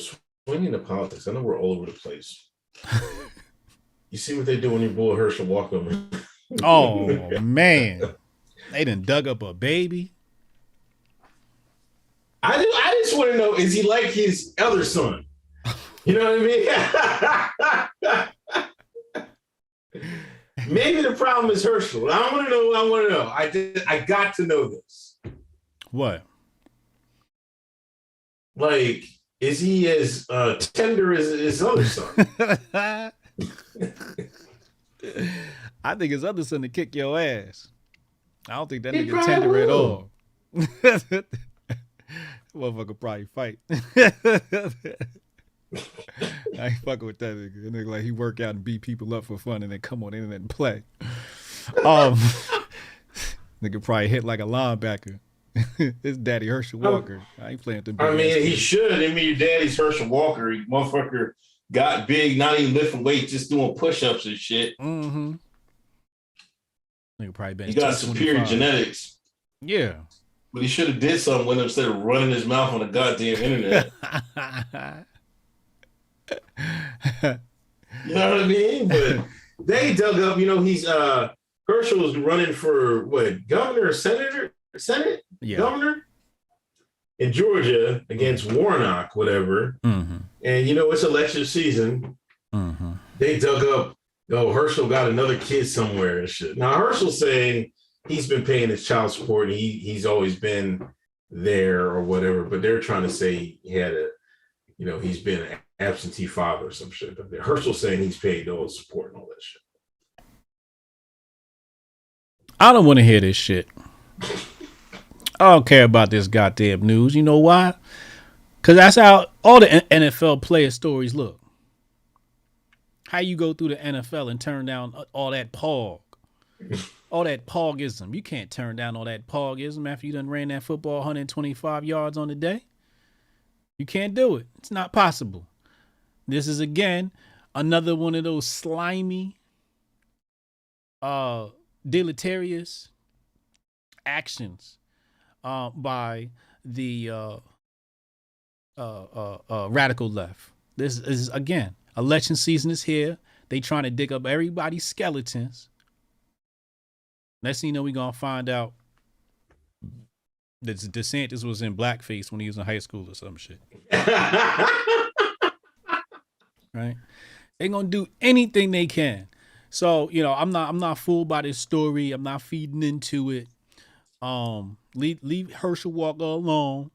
swinging to politics. I know we're all over the place. You see what they do when your boy Herschel Walker? Oh, man. They done dug up a baby. I just want to know, is he like his other son? You know what I mean? Maybe the problem is Herschel. I want to know. I got to know this. What? Like, is he as tender as his other son? I think his other son to kick your ass. I don't think that He nigga tender probably at will. all. Motherfucker probably fight. I ain't fucking with that nigga. That nigga like he work out and beat people up for fun and then come on the internet and play. Nigga probably hit like a linebacker. His daddy Herschel Walker. I ain't playing with them. I mean, he should. I mean, your daddy's Herschel Walker. He motherfucker got big, not even lifting weights, just doing push-ups and shit. Mm-hmm. Nigga probably been. He got superior genetics. Yeah. But he should have did something with him instead of running his mouth on the goddamn internet. You know what I mean? But they dug up, he's Herschel's running for what, governor or senator? Senate? Yeah. Governor? In Georgia against Warnock, whatever. Mm-hmm. And it's election season. Mm-hmm. They dug up, Herschel got another kid somewhere and shit. Now Herschel's saying he's been paying his child support and he's always been there or whatever, but they're trying to say he had he's been an absentee father or some shit. But Herschel's saying he's paid all his support and all that shit. I don't want to hear this shit. I don't care about this goddamn news. You know why? Because that's how all the NFL player stories look. How you go through the NFL and turn down all that pog. All that pogism. You can't turn down all that pogism after you done ran that football 125 yards on the day. You can't do it. It's not possible. This is, again, another one of those slimy, deleterious actions by the radical left. This is, again, election season is here. They trying to dig up everybody's skeletons. Next thing you know, we're going to find out that DeSantis was in blackface when he was in high school or some shit. Right? They're going to do anything they can. So, I'm not fooled by this story. I'm not feeding into it. Leave Herschel Walker alone.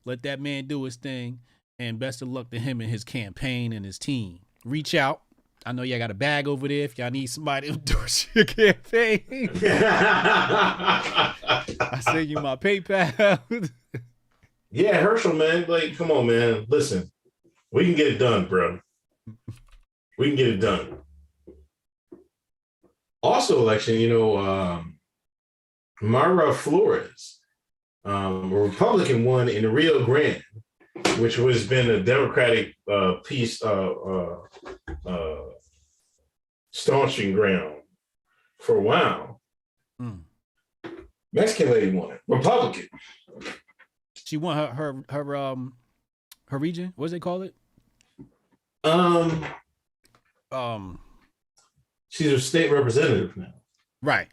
Let that man do his thing. And best of luck to him and his campaign and his team. Reach out. I know y'all got a bag over there if y'all need somebody to endorse your campaign. I send you my PayPal. Yeah, Herschel, man. Like, come on, man. Listen, we can get it done, bro. We can get it done. Also, election, Mayra Flores, a Republican, won in Rio Grande, which has been a Democratic staunching ground for a while. Mexican lady won it. Republican. She won her region. What do they call it? She's a state representative now. Right.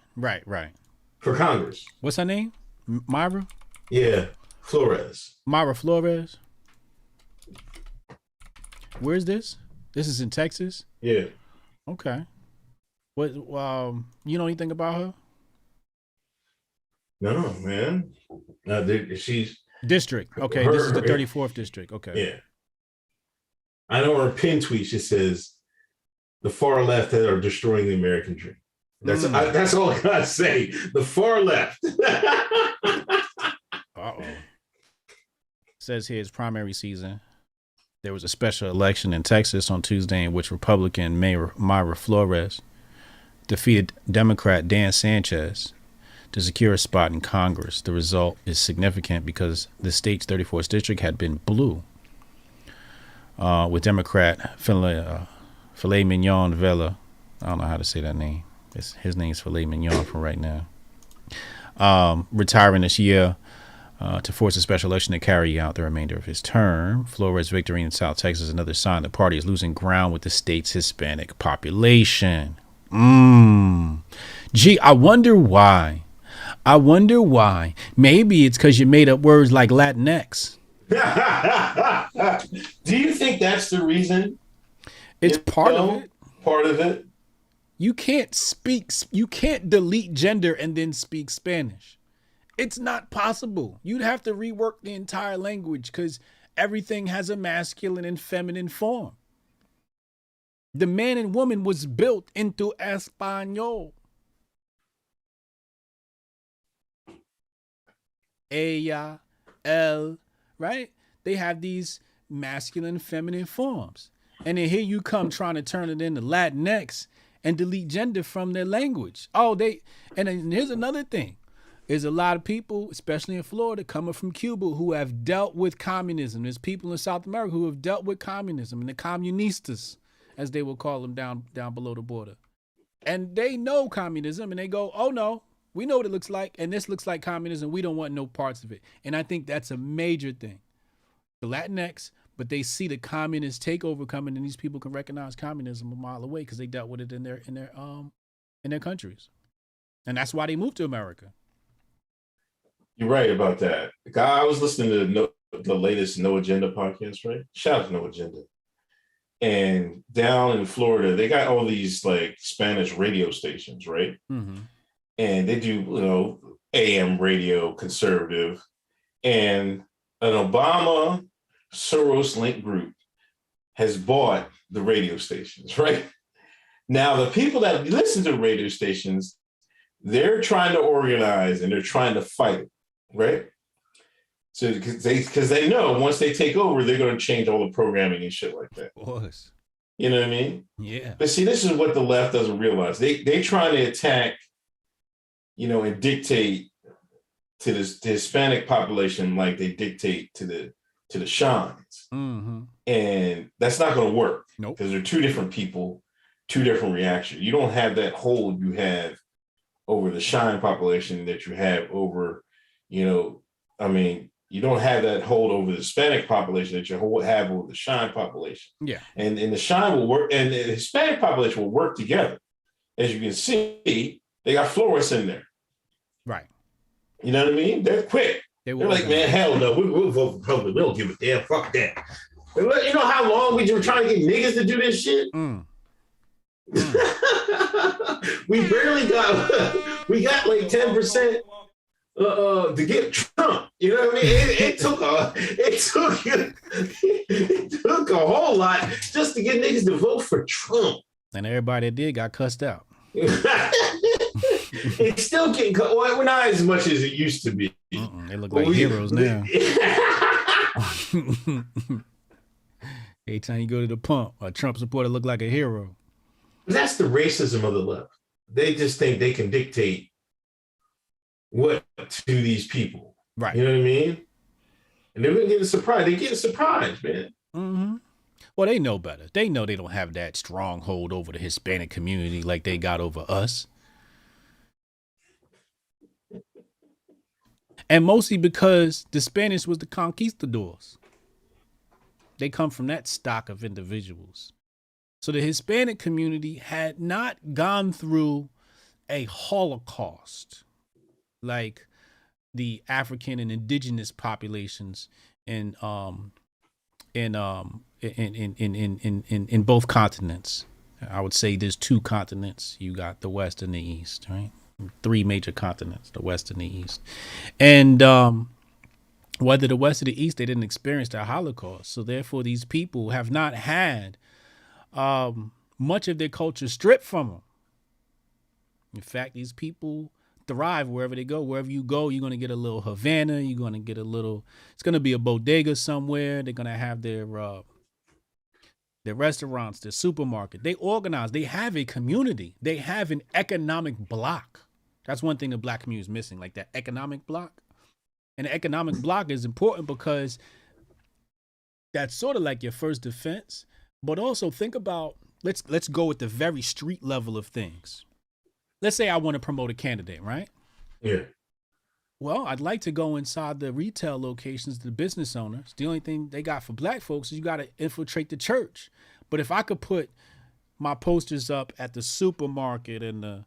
For Congress. What's her name? Mayra? Yeah, Flores. Mayra Flores. Where's this? This is in Texas? Yeah. Okay. What? You know anything about her? No, man. She's district. Okay, this is the 34th district. Okay. Yeah. I know her pin tweet. She says, "The far left that are destroying the American dream." That's all I gotta say. The far left. Uh-oh. Says here it's primary season. There was a special election in Texas on Tuesday in which Republican Mayra Flores defeated Democrat Dan Sanchez to secure a spot in Congress. The result is significant because the state's 34th district had been blue, with Democrat Filet Mignon Vela. I don't know how to say that name. His name's Filet Mignon for right now. Retiring this year to force a special election to carry out the remainder of his term. Flores' victory in South Texas is another sign the party is losing ground with the state's Hispanic population. Gee, I wonder why. Maybe it's because you made up words like Latinx. Do you think that's the reason? It's part of it. Part of it. You can't delete gender and then speak Spanish. It's not possible. You'd have to rework the entire language because everything has a masculine and feminine form. The man and woman was built into Espanol. Ella, él, right? They have these masculine and feminine forms. And then here you come trying to turn it into Latinx and delete gender from their language. And then here's another thing. There's a lot of people, especially in Florida, coming from Cuba who have dealt with communism. There's people in South America who have dealt with communism and the communistas, as they will call them down below the border. And they know communism and they go, oh no, we know what it looks like. And this looks like communism. We don't want no parts of it. And I think that's a major thing. The Latinx, but they see the communist takeover coming and these people can recognize communism a mile away because they dealt with it in their countries. And that's why they moved to America. You're right about that. I was listening to the latest No Agenda podcast, right? Shout out to No Agenda. And down in Florida, they got all these like Spanish radio stations, right? Mm-hmm. And they do, AM radio, conservative. And an Obama Soros linked group has bought the radio stations, right? Now, the people that listen to the radio stations, they're trying to organize and they're trying to fight it, right? So because they know once they take over, they're going to change all the programming and shit like that. Of course. You know what I mean? Yeah. But see, this is what the left doesn't realize. They trying to attack, and dictate to the Hispanic population like they dictate to the Shines. Mm-hmm. And that's not going to work. Nope. Because they're two different people, two different reactions. You don't have that hold you have over the Shine population that you have over, you don't have that hold over the Hispanic population that you have over the Shine population. Yeah. And the Shine will work, and the Hispanic population will work together. As you can see, they got Flores in there. Right. You know what I mean? They're quick. They're like, man, hell no, we'll vote for Republican. We don't give a damn. Fuck that. You know how long we were trying to get niggas to do this shit? We barely we got like 10%. To get Trump, you know what I mean? It took a whole lot just to get niggas to vote for Trump. And everybody that did got cussed out. It's still getting cut. Well, we're not as much as it used to be. They look like heroes now. Every time you go to the pump, a Trump supporter look like a hero. That's the racism of the left. They just think they can dictate what to these people. Right. You know what I mean? And they're getting surprised. They're getting surprised, man. Mm-hmm. Well, they know better. They know they don't have that stronghold over the Hispanic community like they got over us. And mostly because the Spanish was the conquistadors. They come from that stock of individuals. So the Hispanic community had not gone through a Holocaust like the African and indigenous populations in both continents. I would say there's two continents. You got the West and the East, right? 3 major continents, the West and the East. And whether the West or the East, they didn't experience the Holocaust. So therefore, these people have not had much of their culture stripped from them. In fact, these people thrive wherever they go. Wherever you go, you're going to get a little Havana. You're going to get it's going to be a bodega somewhere. They're going to have their restaurants, their supermarket. They organize. They have a community. They have an economic block. That's one thing the black community is missing, like that economic block. And the economic block is important because that's sort of like your first defense. But also think about, let's go at the very street level of things. Let's say I want to promote a candidate, right? Yeah. Well, I'd like to go inside the retail locations, the business owners. The only thing they got for black folks is you got to infiltrate the church. But if I could put my posters up at the supermarket and the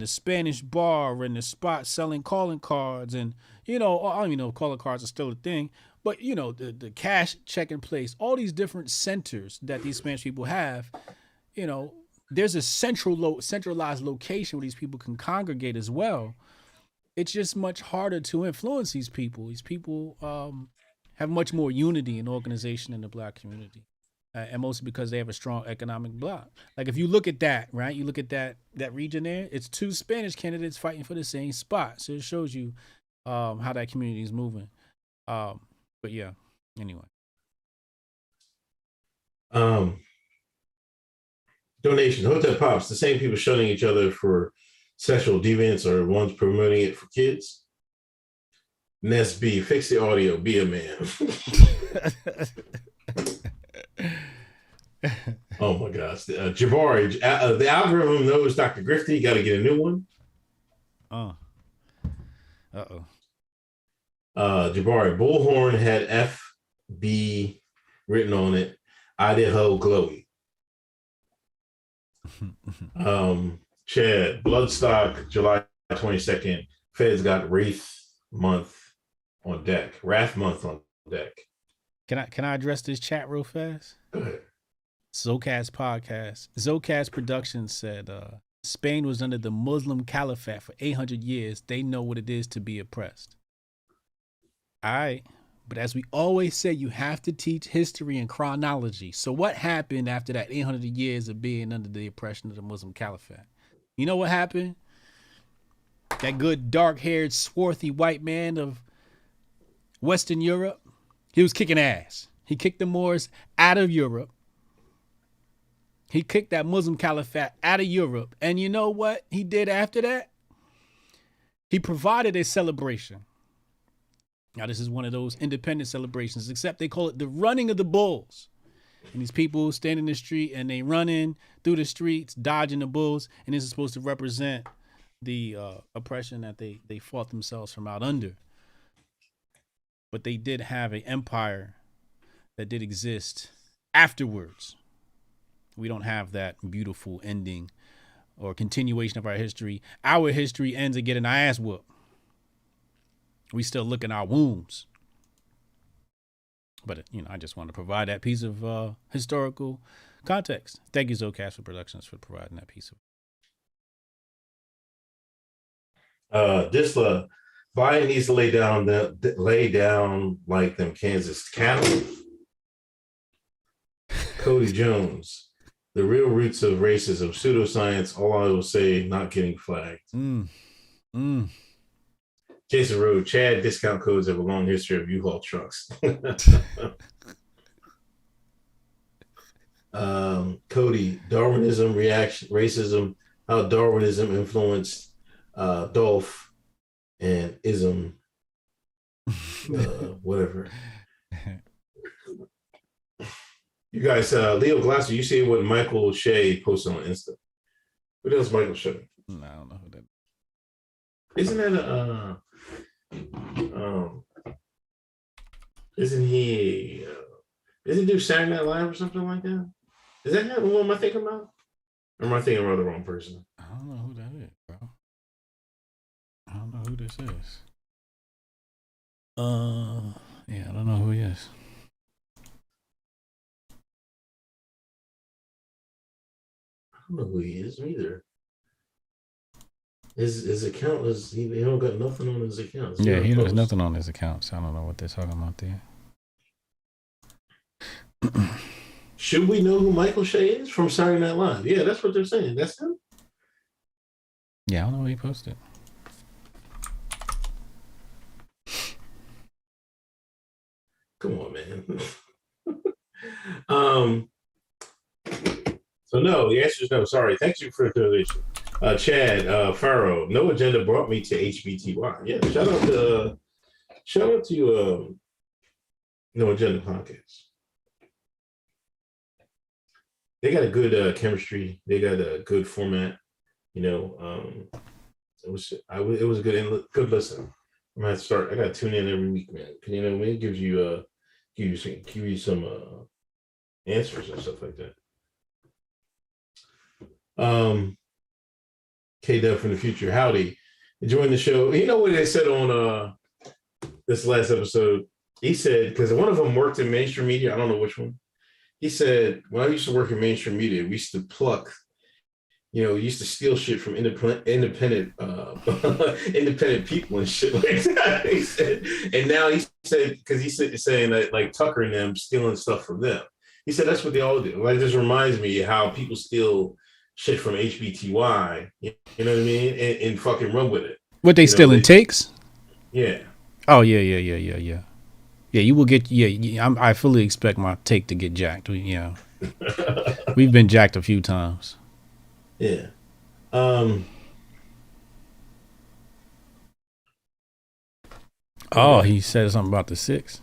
Spanish bar and the spot selling calling cards, and I don't even know if calling cards are still a thing, but the cash checking place, all these different centers that these Spanish people have, there's a centralized location where these people can congregate as well. It's just much harder to influence these people. These people have much more unity and organization in the black community. And mostly because they have a strong economic bloc. Like if you look at that, right? You look at that region there, it's two Spanish candidates fighting for the same spot. So it shows you how that community is moving. But yeah, anyway. Donation. Hotep Pops, the same people shunning each other for sexual deviance are ones promoting it for kids. Nest B, fix the audio, be a man. Oh my gosh. Jabari, the algorithm knows Dr. Grifty, got to get a new one. Jabari, Bullhorn had FB written on it. Idaho Glowy. Chad, Bloodstock, July 22nd. Feds got Wrath Month on deck. Wrath Month on deck. Can I address this chat real fast? Go ahead. Zocast podcast. Zocast Productions said Spain was under the Muslim Caliphate for 800 years. They know what it is to be oppressed. All right. But as we always say, you have to teach history and chronology. So what happened after that 800 years of being under the oppression of the Muslim Caliphate? You know what happened? That good dark-haired, swarthy white man of Western Europe, he was kicking ass. He kicked the Moors out of Europe. He kicked that Muslim Caliphate out of Europe. And you know what he did after that? He provided a celebration. Now, this is one of those independent celebrations, except they call it the running of the bulls. And these people stand in the street and they running through the streets, dodging the bulls. And this is supposed to represent the oppression that they fought themselves from out under. But they did have an empire that did exist afterwards. We don't have that beautiful ending or continuation of our history. Our history ends at getting our ass whooped. We still look in our wombs. But, I just want to provide that piece of historical context. Thank you, Zocast for Productions, for providing that piece of. Disla, Biden needs to lay down like them Kansas cattle. Cody Jones, the real roots of racism, pseudoscience, all I will say, not getting flagged. Jason Road, Chad, discount codes have a long history of U-Haul trucks. Cody, Darwinism, reaction, racism, how Darwinism influenced Dolph and ism, whatever. You guys, Leo Glasser, you see what Michael Shea posted on Insta. What else Michael Shea? No, I don't know who that is. Isn't that isn't he do Saturday Night Live or something like that? Is that him? Who am I thinking about? Or am I thinking about the wrong person? I don't know who that is, bro. I don't know who this is. Yeah, I don't know who he is. I don't know who he is either. His account is he don't got nothing on his account. Yeah, he has nothing on his account, so I don't know what they're talking about there. Should we know who Michael Shea is from Saturday Night Live? Yeah, that's what they're saying. That's him? Yeah, I don't know what he posted. Come on, man. So no, the answer is no. Sorry. Thank you for the donation. Chad Farrow, no agenda brought me to HBTY. Yeah, shout out to No Agenda Podcast. They got a good chemistry. They got a good format. It was a good listen. I'm gonna have to start. I gotta tune in every week, man. It gives you some answers and stuff like that. K-Dub from the future. Howdy. Enjoying the show. You know what they said on this last episode? He said, because one of them worked in mainstream media, I don't know which one. He said, when I used to work in mainstream media, we used to pluck, used to steal shit from independent independent people and shit like that. He said, and now he said, because he's saying that like Tucker and them stealing stuff from them. He said that's what they all do. Like, this reminds me of how people steal shit from HBTY, you know what I mean, and fucking run with it. What they stealing takes? Yeah. Oh yeah. Yeah, you will get. Yeah, I fully expect my take to get jacked. We've been jacked a few times. Yeah. Oh, he said something about the 6.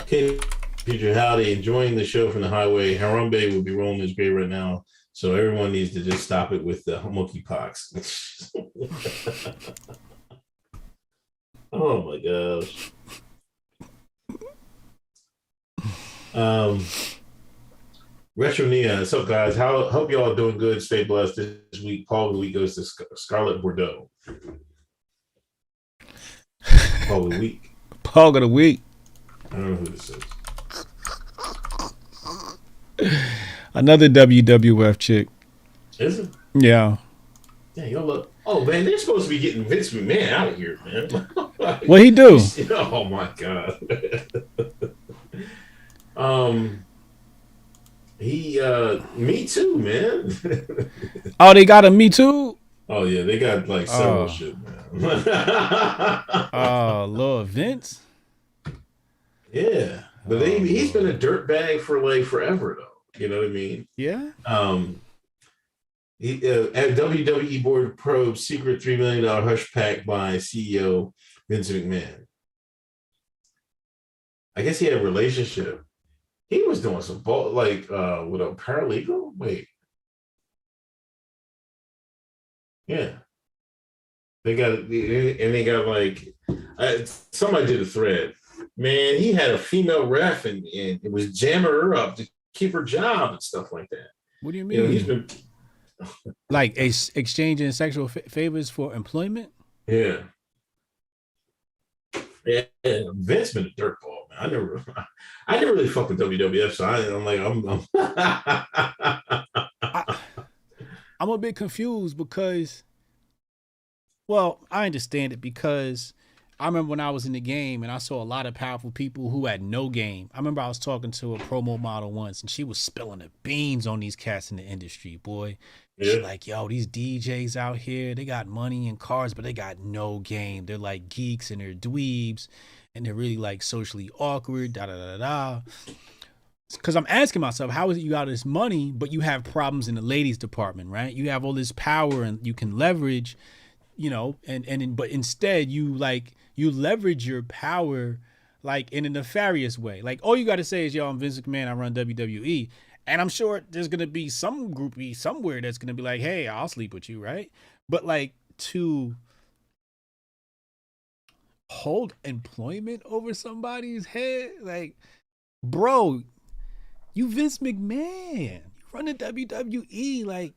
Okay, Future Howdy, enjoying the show from the highway. Harambe will be rolling his grave right now, so everyone needs to just stop it with the monkeypox. Oh my gosh. Retro Nia, what's up, guys? Hope y'all are doing good. Stay blessed this week. Paul of the week goes to Scarlett Bordeaux. Paul of the week. Paul of the week. I don't know who this is. Another WWF chick. Is it? Yeah. Yeah, y'all look. Oh man, they're supposed to be getting Vince McMahon out of here, man. What he do? Oh my god. He Me Too, man. Oh, they got a Me Too? Oh yeah, they got like several shit, man. Oh, Lord Vince. Yeah, but he's been a dirtbag for like forever, though. You know what I mean? Yeah. He at WWE board probes secret $3 million hush pact by CEO Vince McMahon. I guess he had a relationship. He was doing some with a paralegal. Wait, yeah, they got like somebody did a thread. Man, he had a female ref and it was jamming her up to keep her job and stuff like that. What do you mean? He's been like exchanging sexual favors for employment. Yeah. Vince been a dirtball, man. I never really fucked with WWF, so I'm a bit confused because, well, I understand it because I remember when I was in the game and I saw a lot of powerful people who had no game. I remember I was talking to a promo model once and she was spilling the beans on these cats in the industry, boy. Yeah. She's like, yo, these DJs out here, they got money and cars, but they got no game. They're like geeks and they're dweebs and they're really like socially awkward, da-da-da-da-da. Because I'm asking myself, how is it you got this money, but you have problems in the ladies department, right? You have all this power and you can leverage, but instead you leverage your power like in a nefarious way. Like all you got to say is, yo, I'm Vince McMahon, I run WWE. And I'm sure there's going to be some groupie somewhere that's going to be like, hey, I'll sleep with you, right? But like to hold employment over somebody's head, like, bro, you Vince McMahon, you run the WWE, like,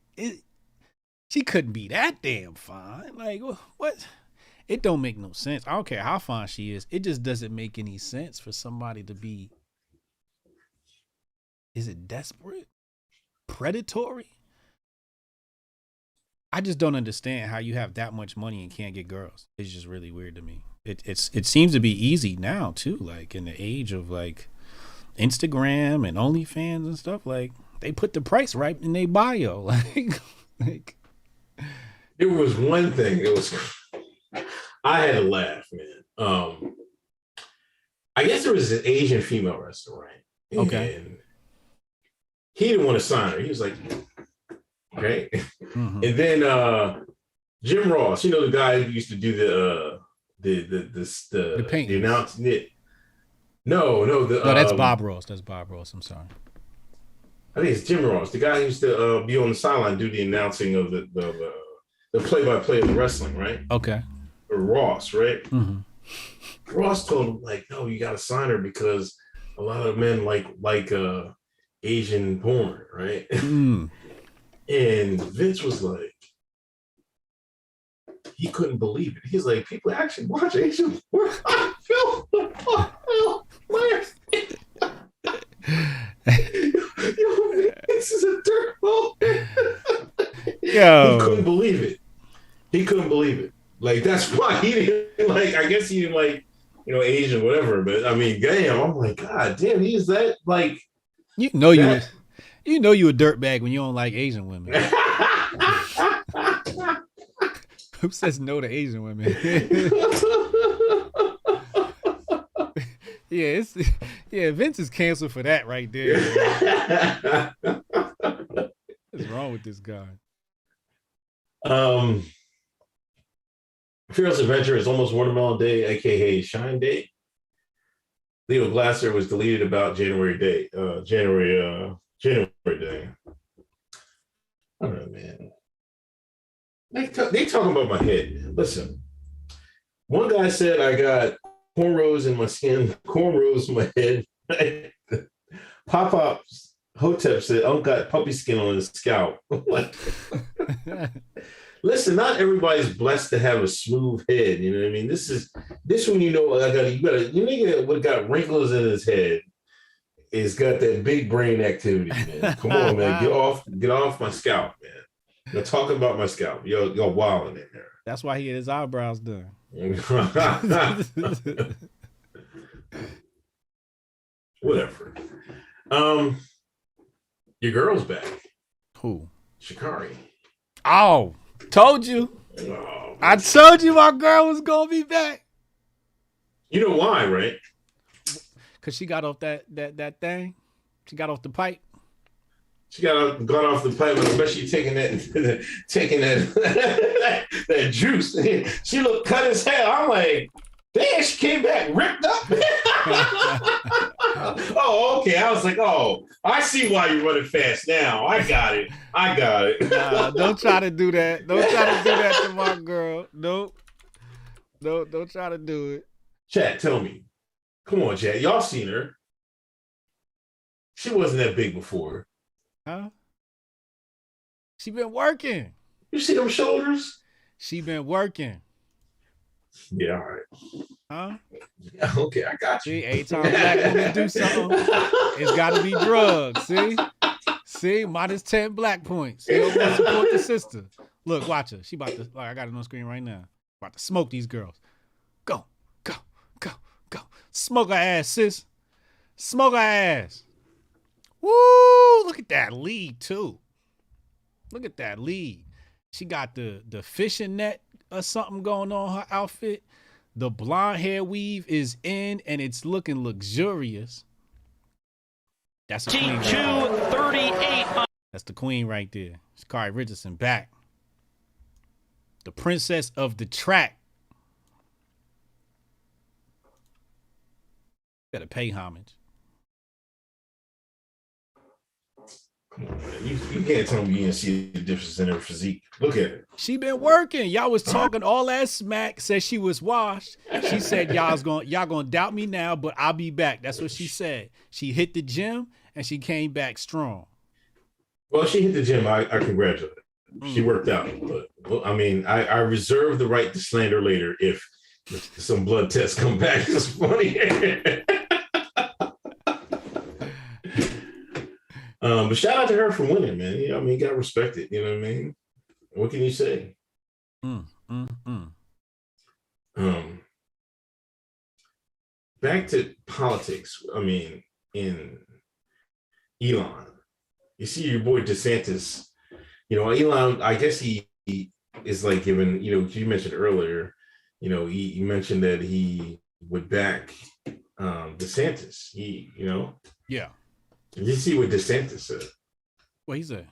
she couldn't be that damn fine. Like, what? It don't make no sense. I don't care how fine she is. It just doesn't make any sense for somebody to be. Is it desperate? Predatory? I just don't understand how you have that much money and can't get girls. It's just really weird to me. It seems to be easy now too, like in the age of like Instagram and OnlyFans and stuff. Like they put the price right in their bio. Like there was one thing. I had to laugh, man. I guess there was an Asian female wrestler, right? Okay. And he didn't want to sign her. He was like, okay. Mm-hmm. And then Jim Ross, the guy who used to do the announcement. No, that's Bob Ross. That's Bob Ross. I'm sorry. I think it's Jim Ross, the guy who used to be on the sideline, do the announcing of the play-by-play of the wrestling, right? Okay. Or Ross, right? Mm-hmm. Ross told him, like, no, you got to sign her because a lot of men like Asian porn, right? Mm. And Vince was like, he couldn't believe it. He's like, people actually watch Asian porn. This is a dirt ball. He couldn't believe it. He couldn't believe it. Like, that's why he didn't like, I guess he didn't like, Asian, whatever. But I mean, damn, I'm like, God damn, he's that like. You know you a dirtbag when you don't like Asian women. Who says no to Asian women? Vince is canceled for that right there. What's wrong with this guy? Fearless Adventure is almost Watermelon Day, aka Shine Day. Leo Glasser was deleted about January Day. January Day. I don't know, man. They talking about my head. Listen, one guy said I got cornrows in my skin, cornrows in my head. Pop-Pop's Hoteps said, "I got puppy skin on his scalp." Listen, not everybody's blessed to have a smooth head. You know what I mean? This one, you nigga would have got wrinkles in his head. It's got that big brain activity, man. Come on, man, get off my scalp, man. You're talking about my scalp. You're wilding in there. That's why he had his eyebrows done. Whatever. Your girl's back. Who? Sha Carri. Oh, told you. Oh, I told you my girl was gonna be back. You know why, right? Cause she got off that thing. She got off the pipe. She got off the pipe, especially taking that that juice. She looked cut as hell. I'm like, damn, she came back ripped up. Oh, okay. I was like, oh, I see why you're running fast now. I got it. Nah, don't try to do that. Don't try to do that to my girl. Nope. Don't try to do it. Chat, tell me. Come on, chat. Y'all seen her. She wasn't that big before. Huh? She been working. You see them shoulders? She been working. Yeah, all right. Huh? Yeah, okay, I got you. See, every time black women do something, it's got to be drugs. See, minus 10 black points. You don't want to support the sister. Look, watch her. She about to. Like, I got it on screen right now. About to smoke these girls. Go. Smoke her ass, sis. Smoke her ass. Woo! Look at that lead too. Look at that lead. She got the fishing net or something going on her outfit. The blonde hair weave is in and it's looking luxurious. That's a queen. 238. That's the queen right there. Sha Carri Richardson back. The princess of the track. Gotta pay homage. You can't tell me you didn't see the difference in her physique. Look at it. She been working. Y'all was talking all that smack. Said she was washed. She said y'all gonna doubt me now, but I'll be back. That's what she said. She hit the gym and she came back strong. Well, she hit the gym. I congratulate her. She worked out, but well, I mean, I reserve the right to slander later if some blood tests come back. It's funny. But shout out to her for winning, man. You know, I mean, you gotta respect it. You know what I mean? What can you say? Back to politics. I mean, in Elon, you see your boy DeSantis. You know, Elon. I guess he is like giving. You know, you mentioned earlier. You know, he mentioned that he would back DeSantis. Yeah. Did you see what DeSantis said? What he said?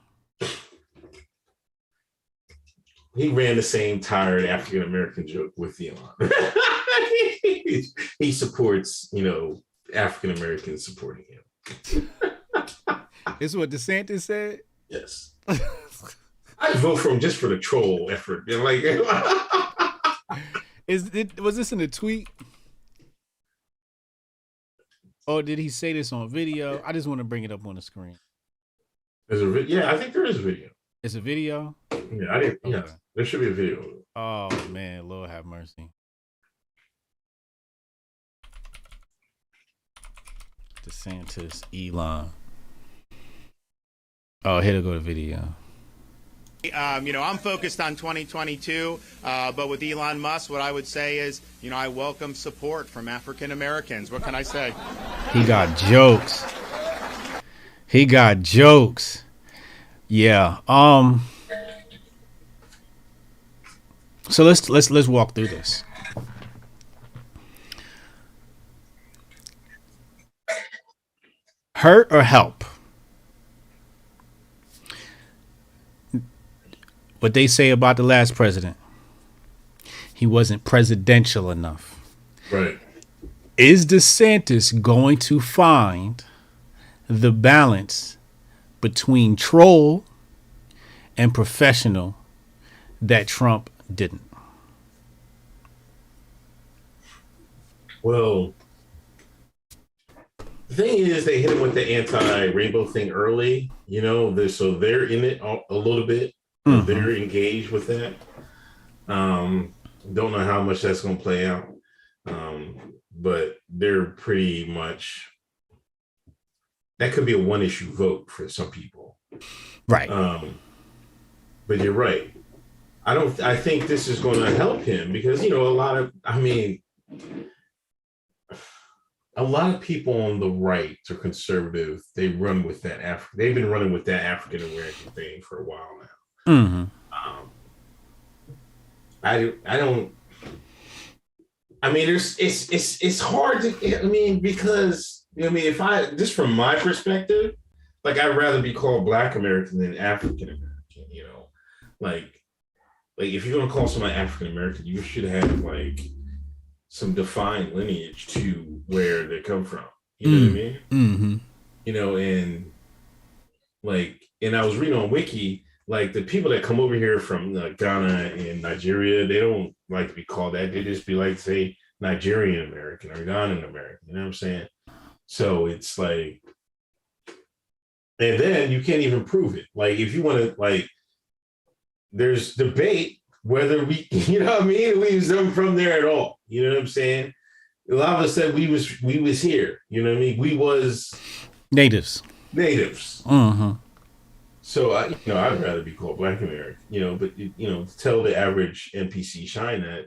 He ran the same tired African American joke with Elon. He supports, African Americans supporting him. Is what DeSantis said? Yes. I vote for him just for the troll effort. Was this in a tweet? Or did he say this on video? I just want to bring it up on the screen. Yeah, I think there is a video. It's a video? Yeah, I didn't. Okay. Yeah, there should be a video. Oh man, Lord have mercy. DeSantis, Elon. Oh, here to go to video. I'm focused on 2022, but with Elon Musk, what I would say is, I welcome support from African Americans. What can I say? He got jokes. Yeah. So let's walk through this. Hurt or help? What they say about the last president. He wasn't presidential enough. Right. Is DeSantis going to find the balance between troll and professional that Trump didn't? Well, the thing is, they hit him with the anti-rainbow thing early, so they're in it a little bit. Mm-hmm. They're engaged with that. Don't know how much that's going to play out, but they're pretty much, that could be a one-issue vote for some people. Right. But you're right. I think this is going to help him because, a lot of people on the right are conservative. They run with that they've been running with that African American thing for a while now. Mm-hmm. It's hard to, because, if just from my perspective, like, I'd rather be called Black American than African American, like if you're going to call somebody African American, you should have like some defined lineage to where they come from. You know what I mean? Mm-hmm. And I was reading on Wiki, like, the people that come over here from Ghana and Nigeria, they don't like to be called that. They just be like, say, Nigerian American or Ghanaian American. You know what I'm saying? So it's like, and then you can't even prove it. Like, if you want to, like, there's debate whether we, we was them from there at all. You know what I'm saying? A lot of us said we was here. You know what I mean? We was natives. Mm-hmm. So I'd rather be called Black American, but to tell the average NPC shine that,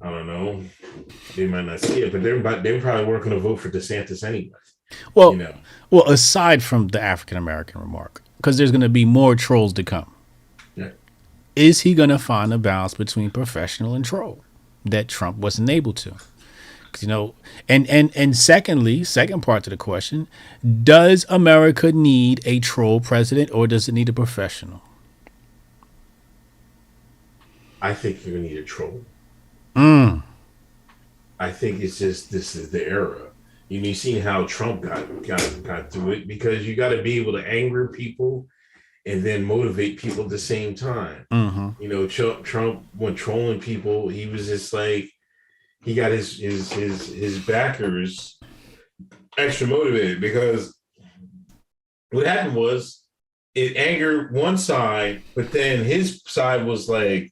I don't know, they might not see it, but they probably weren't going to vote for DeSantis anyway. Well, aside from the African American remark, because there's going to be more trolls to come. Yeah. Is he going to find a balance between professional and troll that Trump wasn't able to? And secondly, second part to the question, does America need a troll president or does it need a professional? I think you're going to need a troll. I think it's just, this is the era. You've seen how Trump got through it, because you got to be able to anger people and then motivate people at the same time. Mm-hmm. Trump, when trolling people, he was just like, he got his backers extra motivated, because what happened was it angered one side, but then his side was like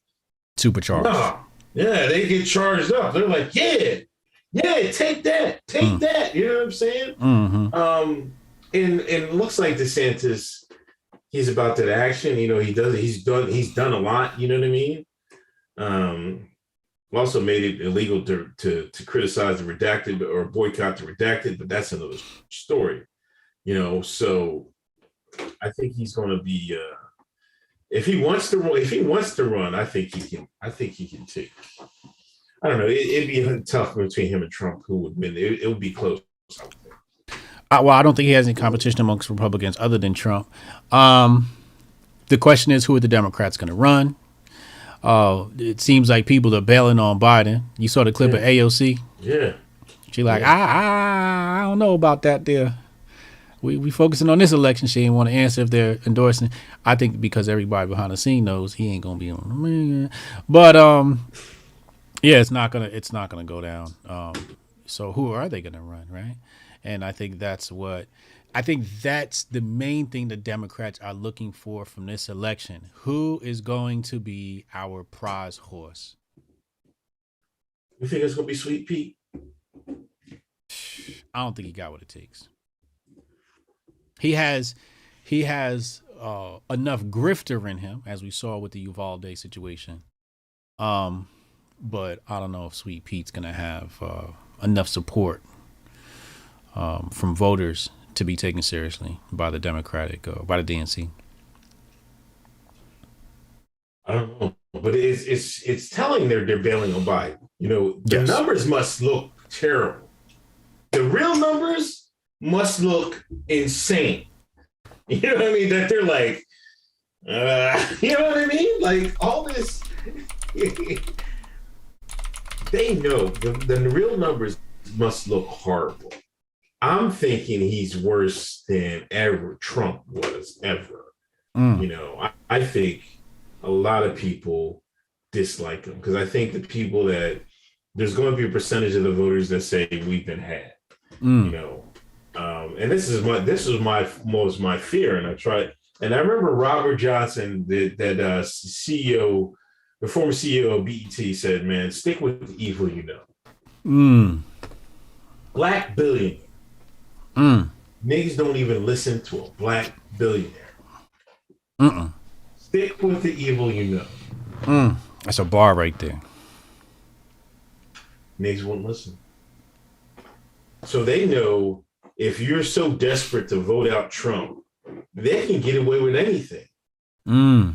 supercharged. Nah, yeah, they get charged up. They're like, yeah, take that. You know what I'm saying? Mm-hmm. And it looks like DeSantis, he's about that action. He's done a lot. You know what I mean? Also made it illegal to criticize the redacted or boycott the redacted, but that's another story. So I think he's going to be. If he wants to run, I think he can take. I don't know. It'd be tough between him and Trump who would win. It would be close. Well, I don't think he has any competition amongst Republicans other than Trump. The question is, who are the Democrats going to run? It seems like people are bailing on Biden. You saw the clip of AOC. Yeah. She like, I don't know about that there. We focusing on this election. She didn't want to answer if they're endorsing. I think because everybody behind the scene knows he ain't gonna be on. But yeah, it's not gonna go down. So who are they gonna run, right? And I think that's the main thing the Democrats are looking for from this election. Who is going to be our prize horse? You think it's gonna be Sweet Pete? I don't think he got what it takes. He has enough grifter in him, as we saw with the Uvalde situation. But I don't know if Sweet Pete's going to have enough support from voters to be taken seriously by the by the DNC. I don't know, but it's telling they're bailing on Biden. You know, the numbers must look terrible. The real numbers must look insane. You know what I mean? That they're like, you know what I mean? Like all this, they know the real numbers must look horrible. I'm thinking he's worse than ever Trump was ever. You know, I think a lot of people dislike him because I think the people that there's going to be a percentage of the voters that say we've been had, you know, and this was my fear. And I remember Robert Johnson, that CEO, the former CEO of BET said, man, stick with the evil, you know. Black billionaire. Niggas don't even listen to a black billionaire. Stick with the evil, you know. That's a bar right there. Niggas won't listen. So they know if you're so desperate to vote out Trump, they can get away with anything.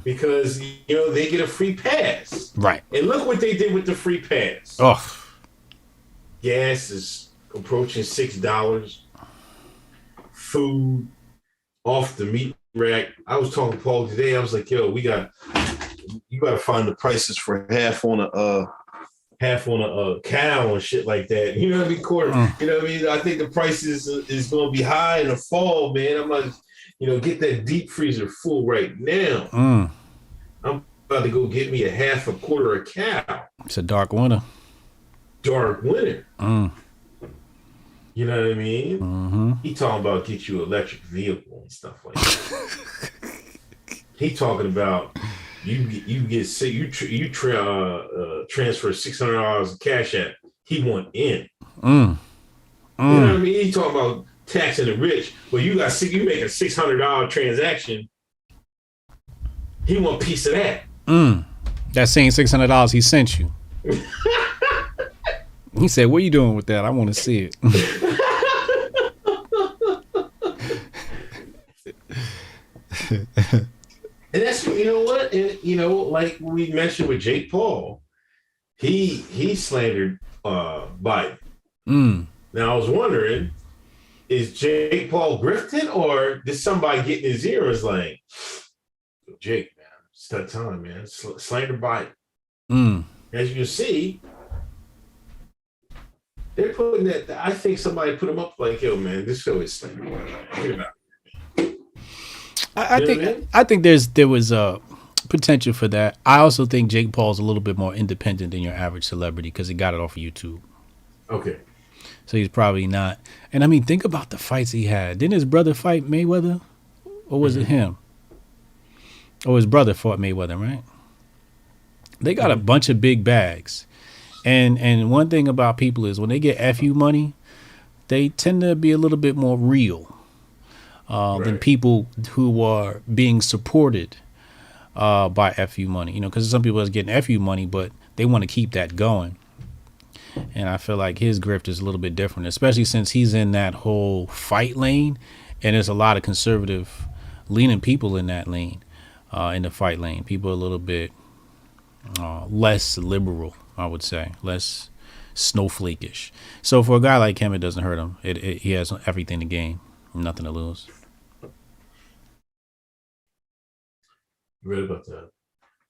Because, you know, they get a free pass. Right. And look what they did with the free pass. Oh. Gas is approaching $6. Food off the meat rack. I was talking to Paul today. I was like, yo, you got to find the prices for half on a cow and shit like that. You know what I mean? Quarter. You know what I mean? I think the price is going to be high in the fall, man. I'm like, you know, get that deep freezer full right now. I'm about to go get me a quarter a cow. It's a dark winter. You know what I mean? He talking about get you an electric vehicle and stuff like that. He talking about you get sick, you transfer $600 of cash app. He want in. You know what I mean? He talking about taxing the rich. Well, you make a $600 transaction. He want a piece of that. That same $600 he sent you. He said, "What are you doing with that? I want to see it." And that's, you know what, and you know, like we mentioned with Jake Paul, he slandered Biden. Now I was wondering, is Jake Paul grifting, or did somebody get in his ear and was like, Jake, man, it's that time, man, slander Biden. As you can see, they're putting that. I think somebody put him up like, yo, man, this show is slander Biden. I think there was a potential for that. I also think Jake Paul's a little bit more independent than your average celebrity because he got it off of YouTube. Okay. So he's probably not. And I mean, think about the fights he had. Didn't his brother fight Mayweather? Or was it him? Or his brother fought Mayweather, right? They got a bunch of big bags. And one thing about people is when they get FU money, they tend to be a little bit more real. Than people who are being supported by FU money, you know, because some people are getting FU money, but they want to keep that going. And I feel like his grift is a little bit different, especially since he's in that whole fight lane. And there's a lot of conservative leaning people in that lane, in the fight lane. People are a little bit less liberal, I would say, less snowflake-ish. So for a guy like him, it doesn't hurt him. He has everything to gain, nothing to lose. You read about that.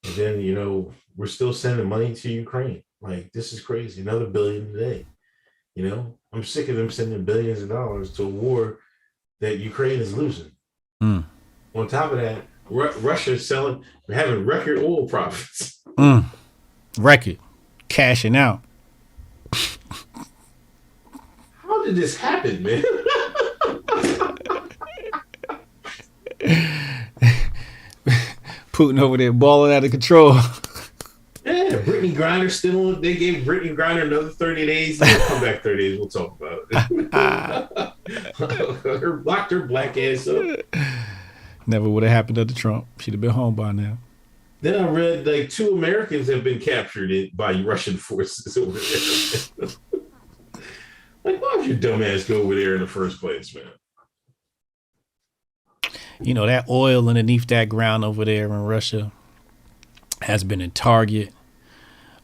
And then, you know, we're still sending money to Ukraine. Like, this is crazy. Another $1 billion a day. You know, I'm sick of them sending billions of dollars to a war that Ukraine is losing. On top of that, Russia's having record oil profits. Record. Cashing out. How did this happen, man? Putin over there balling out of control. Yeah, Brittany Griner still. They gave Brittany Griner another 30 days. They'll come back 30 days. We'll talk about it. Locked her black ass up. Never would have happened under Trump. She'd have been home by now. Then I read like 2 Americans have been captured by Russian forces over there. Like, why would your dumbass go over there in the first place, man? You know, that oil underneath that ground over there in Russia has been a target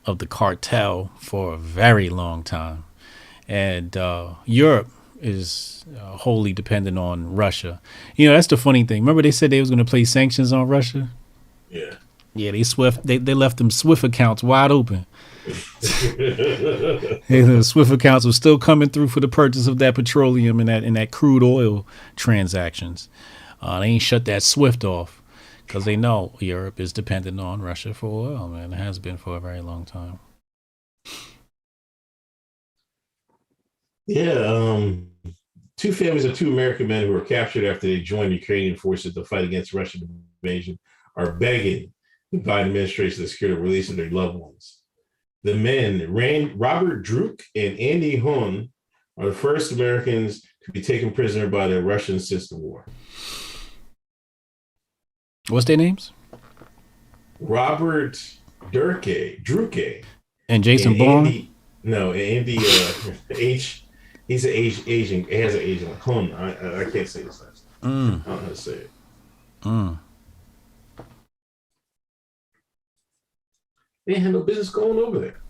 of the cartel for a very long time. And Europe is wholly dependent on Russia. You know, that's the funny thing. Remember they said they was going to place sanctions on Russia? Yeah. Yeah, they left them SWIFT accounts wide open. The SWIFT accounts were still coming through for the purchase of that petroleum and that crude oil transactions. They ain't shut that SWIFT off because they know Europe is dependent on Russia for oil, man. It has been for a very long time. Yeah, 2 families of 2 American men who were captured after they joined Ukrainian forces to fight against Russian invasion are begging the Biden administration to secure the release of their loved ones. The men, Robert Druk and Andy Hun, are the first Americans to be taken prisoner by the Russians since the war. What's their names? Robert Druke. And Jason Bourne? Andy H. He's an Asian. He has an Asian like Hun. I can't say his last name. I don't know how to say it. They had no business going over there.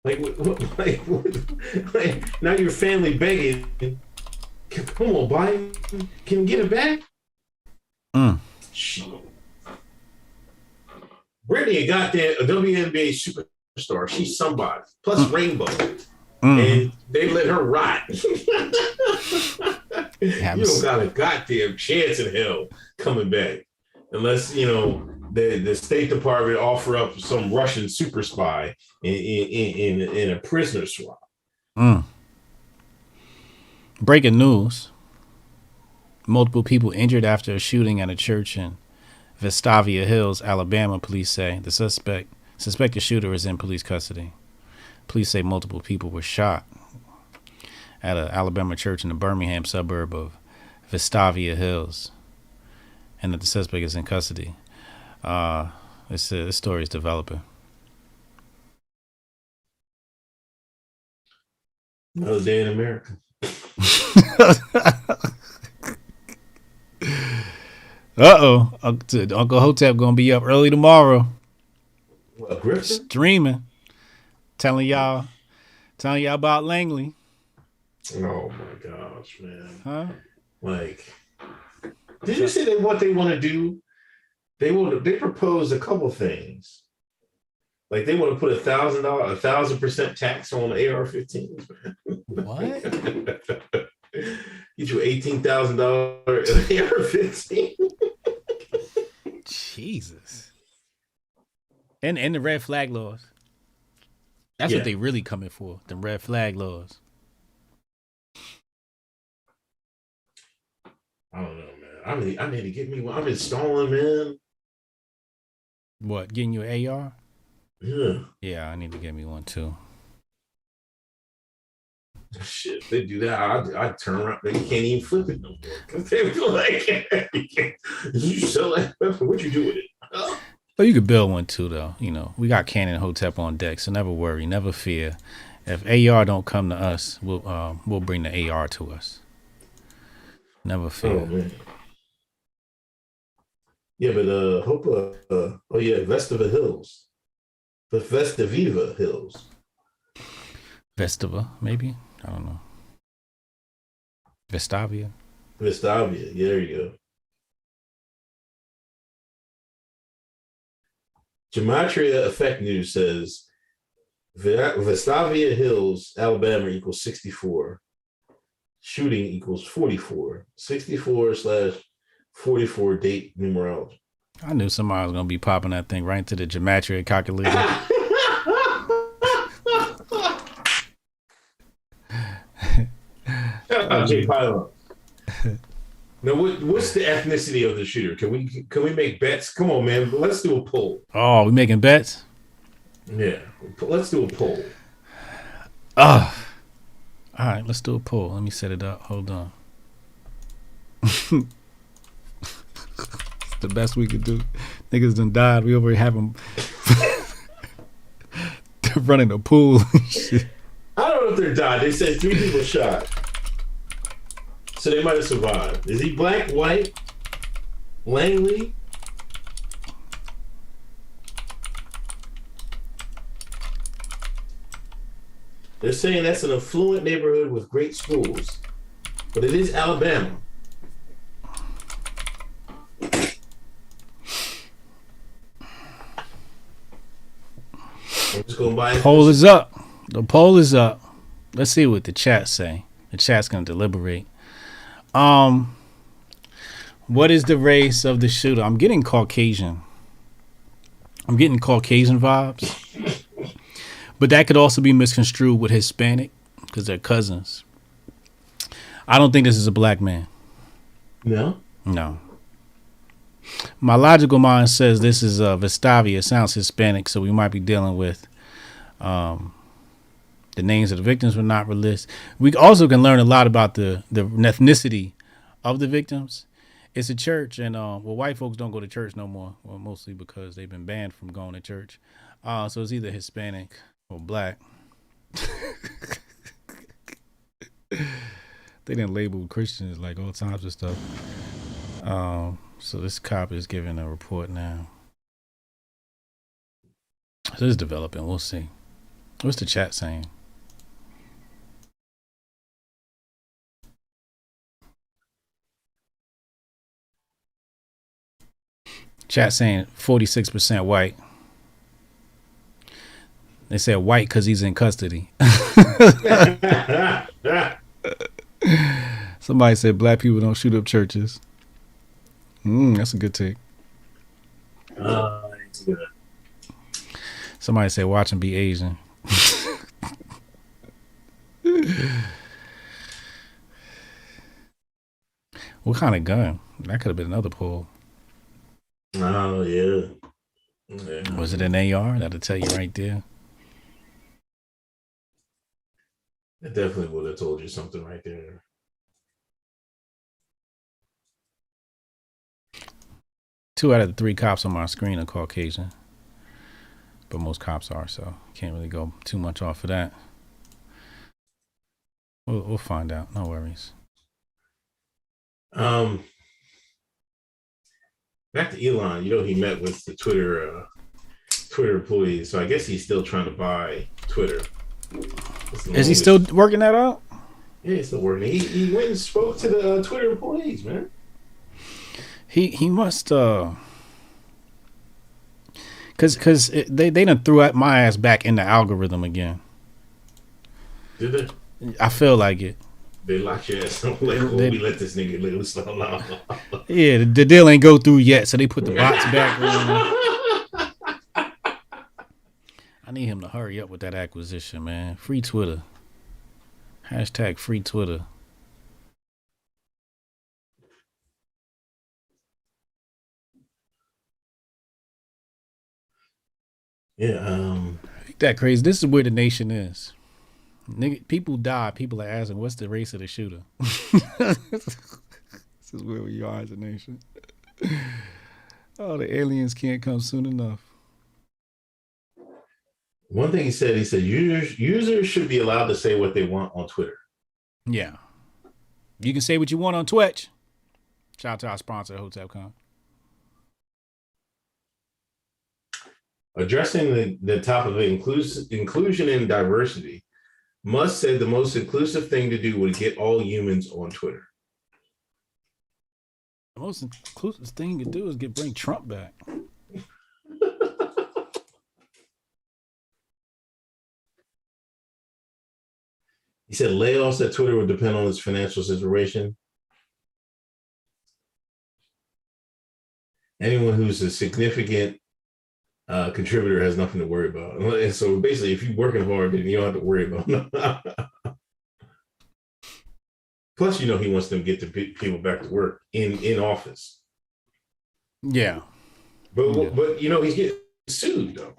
Like now your family begging. Come on, Biden. Can you get it back? Shit. Brittany, a goddamn WNBA superstar. She's somebody. Plus Rainbow. And they let her rot. You don't got a goddamn chance in hell coming back. Unless, you know, the State Department offer up some Russian super spy in a prisoner swap. Breaking news. Multiple people injured after a shooting at a church in Vestavia Hills, Alabama. Police say the suspected shooter is in police custody. Police say multiple people were shot at an Alabama church in the Birmingham suburb of Vestavia Hills, and that the suspect is in custody. This story is developing. Another day in America. Uncle Hotep gonna be up early tomorrow. What, Griffin? Streaming. Telling y'all about Langley. Oh my gosh, man. Huh? Like, did you see what they want to do? They propose a couple things. Like they want to put $1,000% tax on AR-15s. What? Get you $18,000 AR-15. Jesus. And the red flag laws. That's what they really coming for. The red flag laws. I don't know, man. I need to get me one. I'm installing, man. What? Getting you an AR? Yeah. Yeah, I need to get me one too. Shit, if they do that, I'd turn around. They can't even flip it no more. Because they were like, you sell that weapon? What you do with it? Oh. Well, you could build one too, though. You know, we got Canon Hotep on deck, so never worry, never fear. If AR don't come to us, we'll bring the AR to us. Never fear. Oh, man. Yeah, but Vestavia Hills. The Vestaviva Hills. Vestiva, maybe? I don't know. Vestavia. Yeah, there you go. Gematria Effect News says Vestavia Hills, Alabama equals 64. Shooting equals 44. 64/44 date numerology. I knew somebody was going to be popping that thing right into the Gematria calculator. Shout out Jay Pylon. Now, what's the ethnicity of the shooter? Can we make bets? Come on, man. Let's do a poll. Oh, we making bets? Yeah, let's do a poll. All right, let's do a poll. Let me set it up. Hold on. The best we could do. Niggas done died. We over here have them running the pool. I don't know if they're died. They said 3 people shot. So they might have survived. Is he black, white? Langley? They're saying that's an affluent neighborhood with great schools. But it is Alabama. I'm just going by. Poll is up. The poll is up. Let's see what the chat say. The chat's gonna deliberate. What is the race of the shooter? I'm getting Caucasian. I'm getting Caucasian vibes. But that could also be misconstrued with Hispanic because they're cousins. I don't think this is a black man. No? No. My logical mind says this is Vestavia. It sounds Hispanic, so we might be dealing with the names of the victims were not released. We also can learn a lot about the ethnicity of the victims. It's a church, and white folks don't go to church no more, well, mostly because they've been banned from going to church. So it's either Hispanic or black. They didn't label Christians like all types of stuff. So this cop is giving a report now. So it's developing. We'll see. What's the chat saying? Chat saying 46% white. They said white because he's in custody. Somebody said black people don't shoot up churches. That's a good take. It's good. Somebody said watch him be Asian. What kind of gun? That could have been another poll. Oh, yeah. Yeah. Was it an AR? That'll tell you right there. It definitely would have told you something right there. Two out of the 3 cops on my screen are Caucasian. But most cops are, so can't really go too much off of that. We'll find out. No worries. Back to Elon. You know, he met with the Twitter employees, so I guess he's still trying to buy Twitter. Is he still working that out? Yeah, he's still working. He went and spoke to the Twitter employees, man. He must because they done threw my ass back in the algorithm again. Did they? I feel like it. They locked your ass up. Like, we let this nigga loose. Yeah, the deal ain't go through yet, so they put the bots back on. I need him to hurry up with that acquisition, man. Free Twitter. Hashtag free Twitter. Yeah. Ain't that crazy? This is where the nation is. Nigga, people die. People are asking, what's the race of the shooter? This is where we are as a nation. Oh, the aliens can't come soon enough. One thing he said users should be allowed to say what they want on Twitter. Yeah. You can say what you want on Twitch. Shout out to our sponsor, Hotep. Addressing the topic of inclusion and diversity, Musk said the most inclusive thing to do would get all humans on Twitter. The most inclusive thing you can do is bring Trump back. He said layoffs at Twitter would depend on its financial situation. Anyone who's a significant contributor has nothing to worry about. And so basically, if you're working hard, then you don't have to worry about it. Plus, you know, he wants them to get the people back to work in office. Yeah. But you know, he's getting sued, though.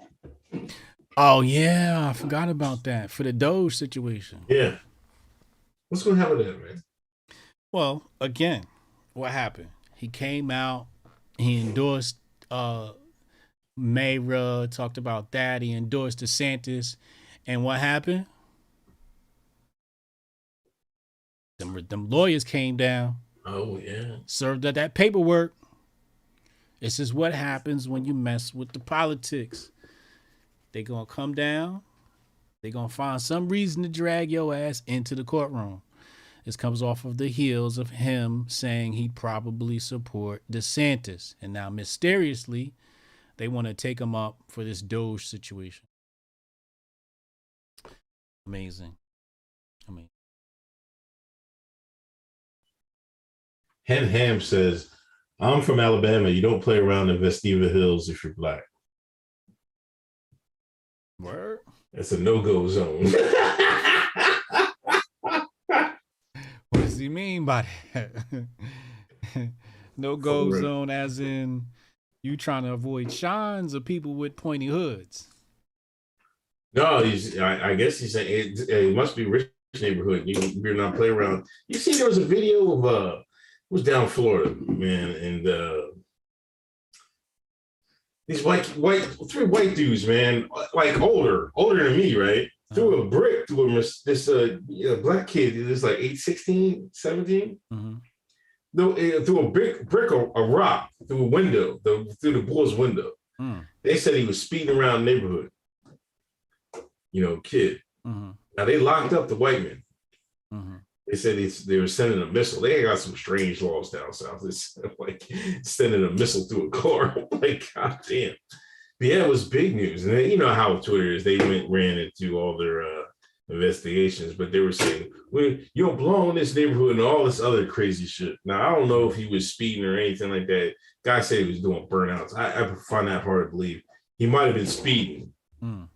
Oh, yeah. I forgot about that. For the Doge situation. Yeah. What's going to happen to that, man? Well, again, what happened? He came out, he endorsed Mayra, talked about that. He endorsed DeSantis. And what happened? Them lawyers came down. Oh, yeah. Served up that paperwork. This is what happens when you mess with the politics. They gonna come down. They gonna find some reason to drag your ass into the courtroom. This comes off of the heels of him saying he'd probably support DeSantis. And now mysteriously, they want to take him up for this Doge situation. Amazing. Hen Ham says, I'm from Alabama. You don't play around in Festiva Hills if you're black. Word? It's a no-go zone. What does he mean by that? No-go For real. zone as in you trying to avoid shines or people with pointy hoods? No, I guess he's saying it must be rich neighborhood. You're not play around. You see, there was a video of it was down Florida, man, and these three white dudes, man, like older than me, right? Threw a brick to this black kid. It was like 16, 17. Mm-hmm. No, threw a brick, a rock through a window, through the boy's window. Mm. They said he was speeding around the neighborhood. Kid. Mm-hmm. Now they locked up the white man. Mm-hmm. They said they were sending a missile. They got some strange laws down south. It's like sending a missile through a car. Like, goddamn. But yeah, it was big news. And then, you know how Twitter is. They ran into all their investigations, but they were saying, well, you don't belong in this neighborhood and all this other crazy shit. Now, I don't know if he was speeding or anything like that. Guy said he was doing burnouts. I find that hard to believe. He might have been speeding. Mm.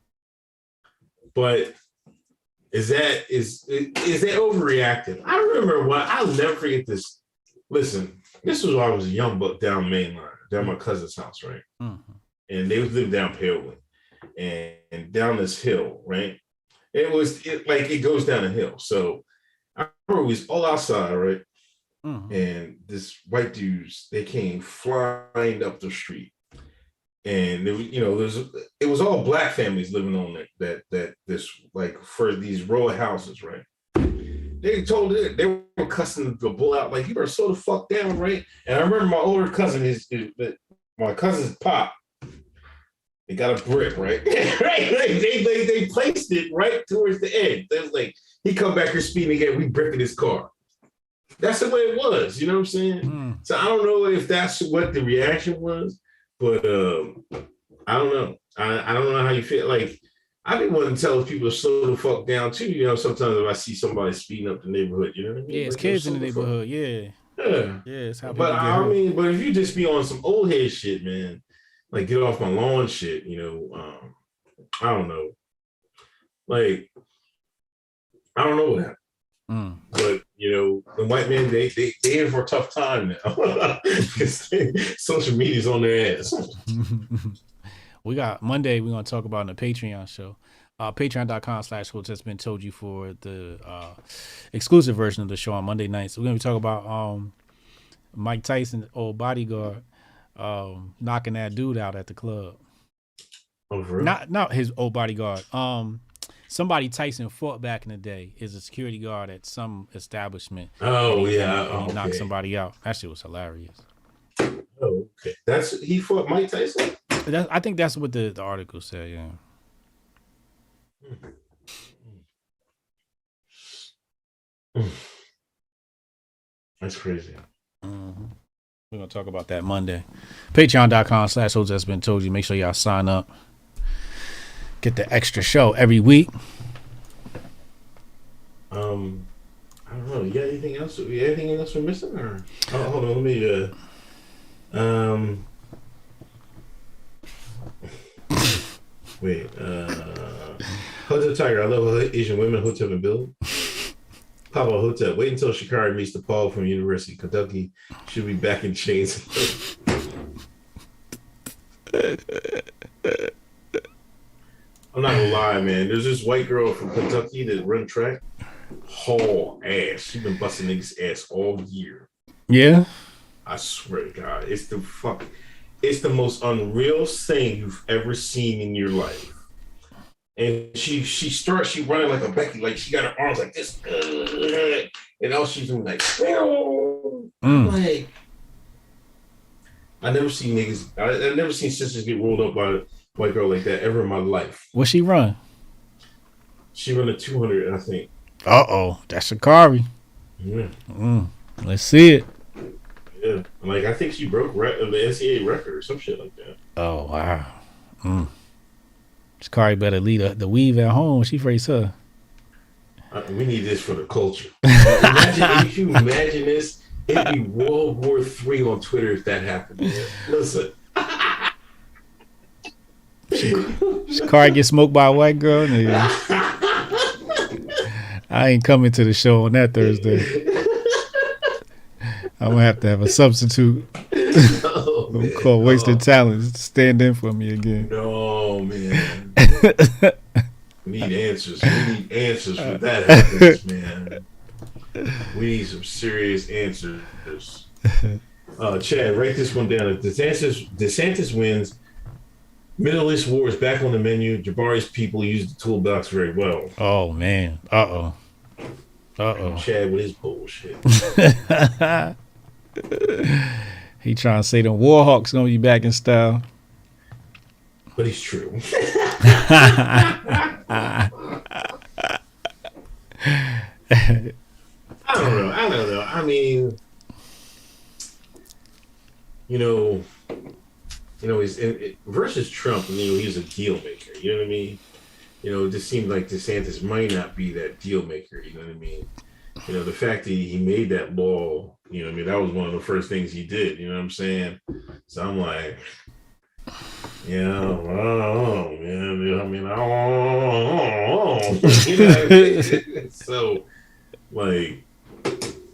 But is that overreactive? I remember I'll never forget this. Listen, this was when I was a young buck down Mainline, down my cousin's house, right? Mm-hmm. And they lived down Palewood, and down this hill, right? It goes down a hill. So I remember we was all outside, right? Mm-hmm. And this white dudes, they came flying up the street. And it was all black families living on this like for these row of houses, right? They told it they were cussing the bull out like, you better slow the fuck down, right? And I remember my older cousin, my cousin's pop, they got a brick, right? Right? They placed it right towards the edge. They was like, he come back here speeding again, we bricking his car. That's the way it was, you know what I'm saying? Mm. So I don't know if that's what the reaction was. But I don't know. I don't know how you feel. Like, I be wanting to tell people to slow the fuck down too. Sometimes if I see somebody speeding up the neighborhood, you know what I mean? Yeah, it's like, in the neighborhood. Yeah. Yeah. It's how But I mean, but if you just be on some old head shit, man, like get off my lawn shit, I don't know. Like, I don't know what happened. Mm. But the white men, they in for a tough time now. Social media's on their ass. We got Monday. We're gonna talk about in the Patreon show. Patreon.com/Hoteps been told you for the exclusive version of the show on Monday nights. We're gonna be talking about Mike Tyson's old bodyguard knocking that dude out at the club. Oh, for real? Not his old bodyguard. Somebody Tyson fought back in the day is a security guard at some establishment. Oh, yeah. And he knocked somebody out. That shit was hilarious. Oh, okay. He fought Mike Tyson? I think that's what the article said, yeah. That's crazy. Mm-hmm. We're going to talk about that Monday. Patreon.com/Hoteps been told you. Make sure y'all sign up. Get the extra show every week. I don't know. You got anything else? Anything else we're missing? Or hold on, let me. Wait. Hotep Tiger. I love Asian women. Hotep and Bill. Papa Hotep. Wait until Sha Carri meets the Paul from University of Kentucky. She'll be back in chains. I'm not gonna lie, man. There's this white girl from Kentucky that run track. Haul ass. She been busting niggas ass all year. Yeah. I swear to God, it's the most unreal thing you've ever seen in your life. And she running like a Becky, like she got her arms like this, and all she's doing like, like I never seen niggas. I never seen sisters get rolled up by a white girl like that ever in my life. What she run? She run a 200, I think. That's Sha Carri. Yeah. Let's see it. Yeah, like I think she broke the NCAA record or some shit like that. Oh wow. Sha Carri better lead the weave at home. She face her. We need this for the culture. If you imagine this, it'd be World War III on Twitter if that happened. Man. Listen. Sha Carri get smoked by a white girl. Nigga. I ain't coming to the show on that Thursday. I'm gonna have to have a substitute. Called wasted talent to stand in for me again. No, man. We need answers. We need answers when that happens, man. We need some serious answers. Chad, write this one down. If DeSantis wins, Middle East war is back on the menu. Jabari's people use the toolbox very well. Oh man. Chad with his bullshit. He trying to say the Warhawks gonna be back in style. But he's true. I don't know. I mean, he's versus Trump. He's a deal maker. You know what I mean? It just seemed like DeSantis might not be that deal maker. You know what I mean? The fact that he made that law. That was one of the first things he did. You know what I'm saying? So I'm like, I don't know, man. I don't know. So, like,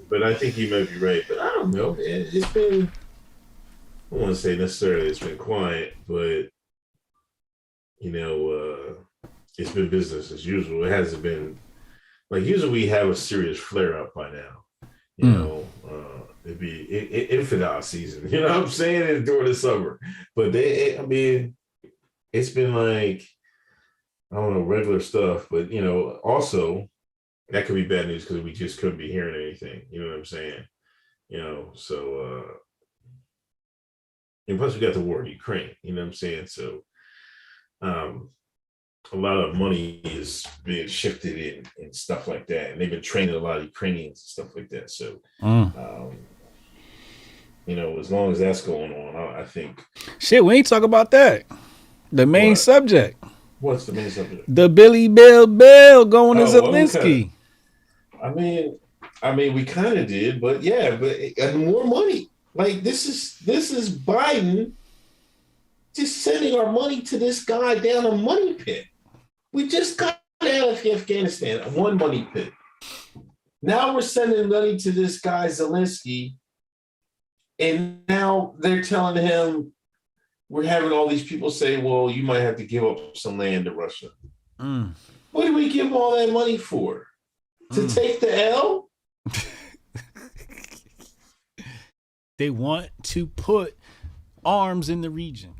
but I think you might be right. But I don't know. It's been, I don't want to say necessarily it's been quiet, but, it's been business as usual. It hasn't been, like, usually we have a serious flare up by now. It'd be infidel season, you know what I'm saying? During the summer. But it's been like, I don't know, regular stuff. But, also that could be bad news because we just couldn't be hearing anything. You know what I'm saying? So, and plus we got the war in Ukraine, you know what I'm saying? So, a lot of money is being shifted in and stuff like that. And they've been training a lot of Ukrainians and stuff like that. So, as long as that's going on, I think. Shit, we ain't talk about that. The main subject. What's the main subject? The Billy Bill going to Zelensky. Okay. I mean, we kind of did, but yeah, and more money. Like this is Biden just sending our money to this guy down a money pit. We just got out of Afghanistan, one money pit. Now we're sending money to this guy Zelensky, and now they're telling him we're having all these people say, "Well, you might have to give up some land to Russia." What do we give them all that money for? To take the L? They want to put arms in the region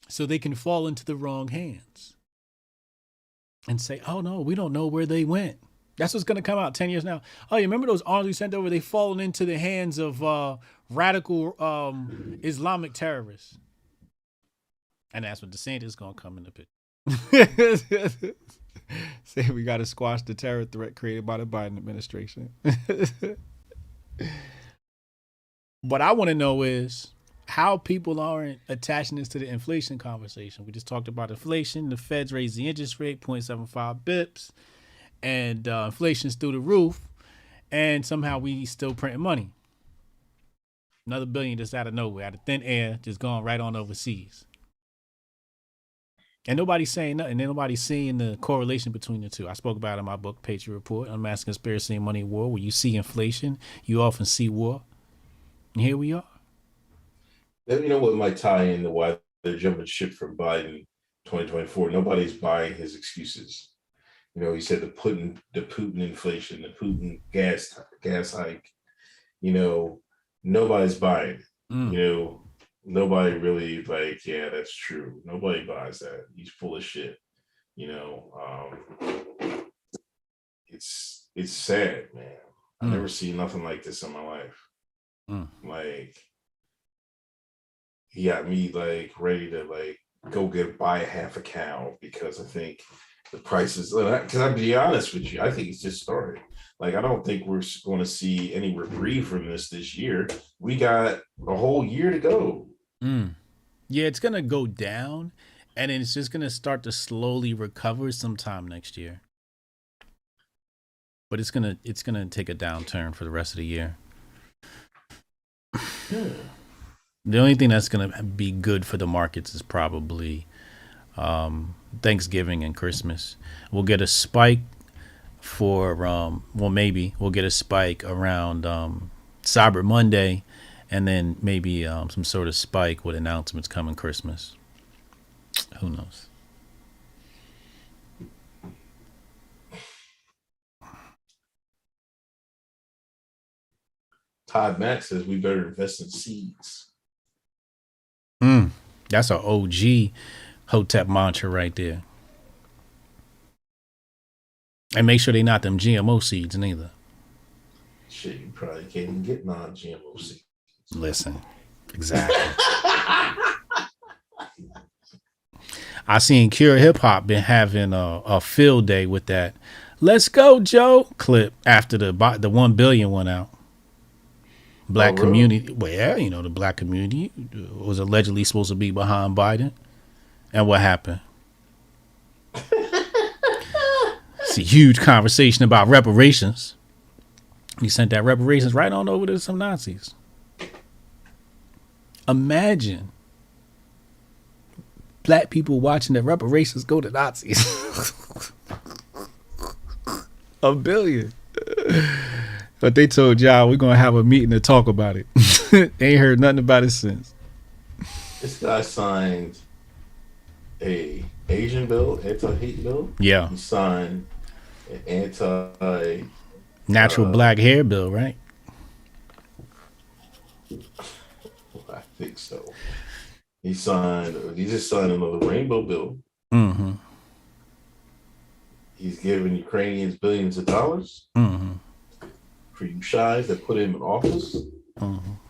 so they can fall into the wrong hands and say, oh no, we don't know where they went. That's what's going to come out 10 years now. Oh, you remember those arms we sent over? They fallen into the hands of radical Islamic terrorists. And that's when DeSantis is going to come in the picture. Say we got to squash the terror threat created by the Biden administration. What I want to know is how people aren't attaching this to the inflation conversation. We just talked about inflation. The Feds raised the interest rate 0.75 bips, and inflation's through the roof, and somehow we still printing money. Another billion just out of nowhere, out of thin air, just going right on overseas. And nobody's saying nothing. And nobody's seeing the correlation between the two. I spoke about it in my book, Patriot Report, Unmasked Conspiracy and Money War, where you see inflation, you often see war. And here we are. You know what might tie into why they're jumping ship from Biden 2024? Nobody's buying his excuses. He said the Putin inflation, the Putin gas hike. you know, nobody's buying it. You know, nobody really like, yeah, that's true. Nobody buys that. He's full of shit. You know, it's sad, man. I never seen nothing like this in my life. Like, he got me like ready to like go buy a half a cow because I think the prices. Because I'll be honest with you, I think it's just started. Like, I don't think we're going to see any reprieve from this year. We got a whole year to go. Yeah, it's gonna go down, and then it's just gonna start to slowly recover sometime next year. But it's gonna take a downturn for the rest of the year. The only thing that's gonna be good for the markets is probably Thanksgiving and Christmas. We'll get a spike for maybe we'll get a spike around Cyber Monday, and then maybe some sort of spike with announcements coming Christmas. Who knows? Todd Mack says we better invest in seeds. That's an OG Hotep mantra right there. And make sure they not them GMO seeds neither. Shit, you probably can't even get non-GMO seeds. Listen, exactly. I seen Cure Hip Hop been having a field day with that "Let's Go Joe" clip after the 1 billion went out. Black community, well, yeah, you know, the black community was allegedly supposed to be behind Biden, and what happened? It's a huge conversation about reparations. He sent that reparations right on over to some Nazis. Imagine black people watching the reparations go to Nazis. $1 billion. But they told y'all we're going to have a meeting to talk about it. Ain't heard nothing about it since. This guy signed a Asian bill, anti-hate bill. Yeah. He signed an anti... Natural black hair bill, right? I think so. He just signed another rainbow bill. Mm-hmm. He's giving Ukrainians billions of dollars. Mm-hmm. For you shies that put him in office,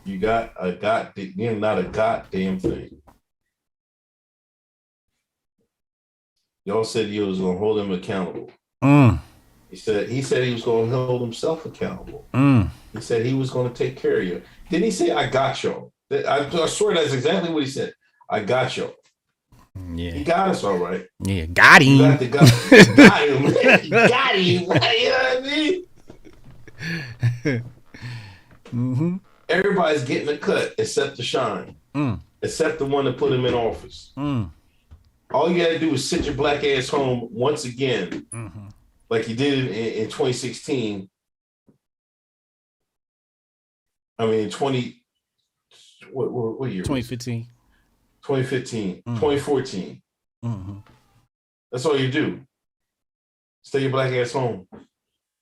you got not a goddamn thing. Y'all said you was going to hold him accountable. He said he was going to hold himself accountable. He said he was going to take care of you. Didn't he say, "I got y'all"? I swear that's exactly what he said. I got y'all. Yeah, he got us all right. Yeah, got him. Got him. Got him. You know what I mean? Everybody's getting a cut except the shine, except the one that put him in office. All you gotta do is sit your black ass home once again, like you did in 2016. I mean, what year? 2015. 2015, 2014. That's all you do. Stay your black ass home.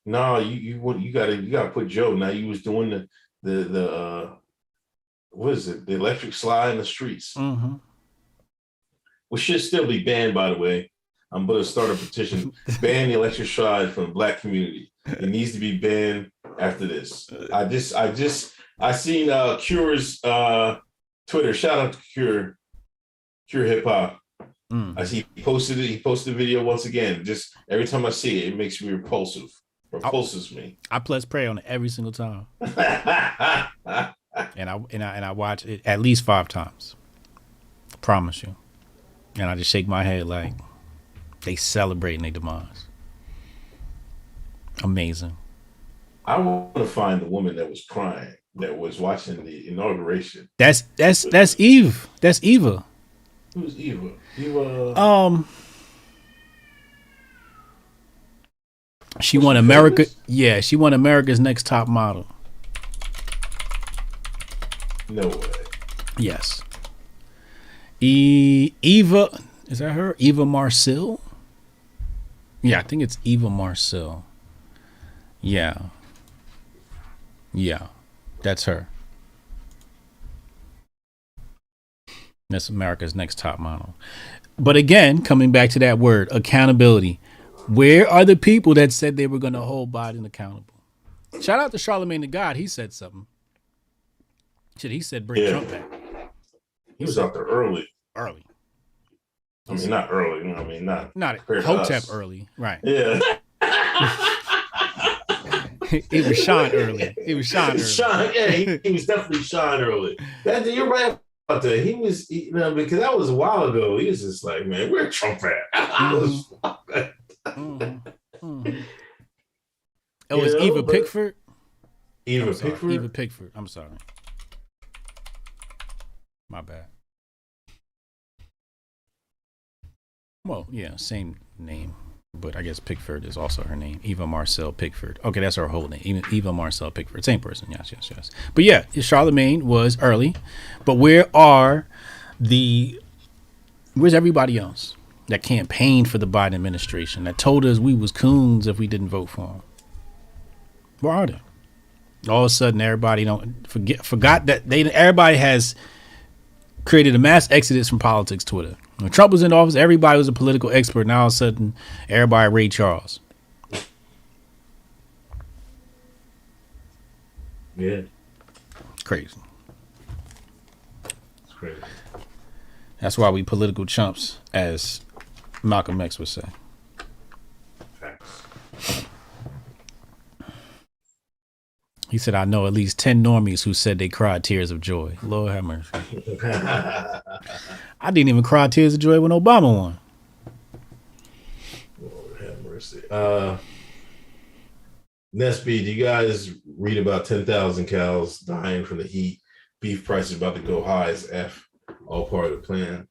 No, you gotta put Joe. Now you was doing the what is it? The electric slide in the streets. Which should still be banned, by the way. I'm gonna start a petition. Ban the electric slide from the black community. It needs to be banned after this. I seen Cure's Twitter. Shout out to Cure Hip Hop. I see he posted it. He posted a video once again. Just every time I see it, it makes me repulsive. Repulses me. I press play on it every single time, and I watch it at least 5 times. I promise you. And I just shake my head like they celebrating their demise. Amazing. I want to find the woman that was crying, that was watching the inauguration. That's Eve. That's Eva. Who's Eva? Eva. She won America. Yeah, she won America's Next Top Model. No way. Yes. Eva, is that her? Eva Marcille? Yeah, I think it's Eva Marcille. Yeah. That's her. That's America's Next Top Model. But again, coming back to that word, accountability. Where are the people that said they were going to hold Biden accountable? Shout out to Charlemagne the God. He said something. Shit, he said bring Trump back. He was out there early. Early. I mean, not early. I mean, not Hotep early. Right. Yeah. It was Sean early. It was Sean early. Sean, yeah, he was definitely Sean early. You're right about that. He was, because that was a while ago. He was just like, man, where Trump at? It was Eva Pickford. Eva Pickford? Eva Pickford. I'm sorry. My bad. Well, yeah, same name, but I guess Pickford is also her name. Eva Marcel Pickford. Okay, that's her whole name. Eva Marcel Pickford. Same person. Yes. But yeah, Charlemagne was early. But where's everybody else that campaigned for the Biden administration, that told us we was coons if we didn't vote for him? Where are they? All of a sudden, everybody forgot that everybody has created a mass exodus from politics Twitter. When Trump was in office, everybody was a political expert. Now all of a sudden, everybody Ray Charles. Yeah. Crazy. It's crazy. That's why we political chumps, as Malcolm X would say. Facts. He said, I know at least 10 normies who said they cried tears of joy. Lord have mercy. I didn't even cry tears of joy when Obama won. Lord have mercy. Nesby, do you guys read about 10,000 cows dying from the heat? Beef prices about to go high as F. All part of the plan.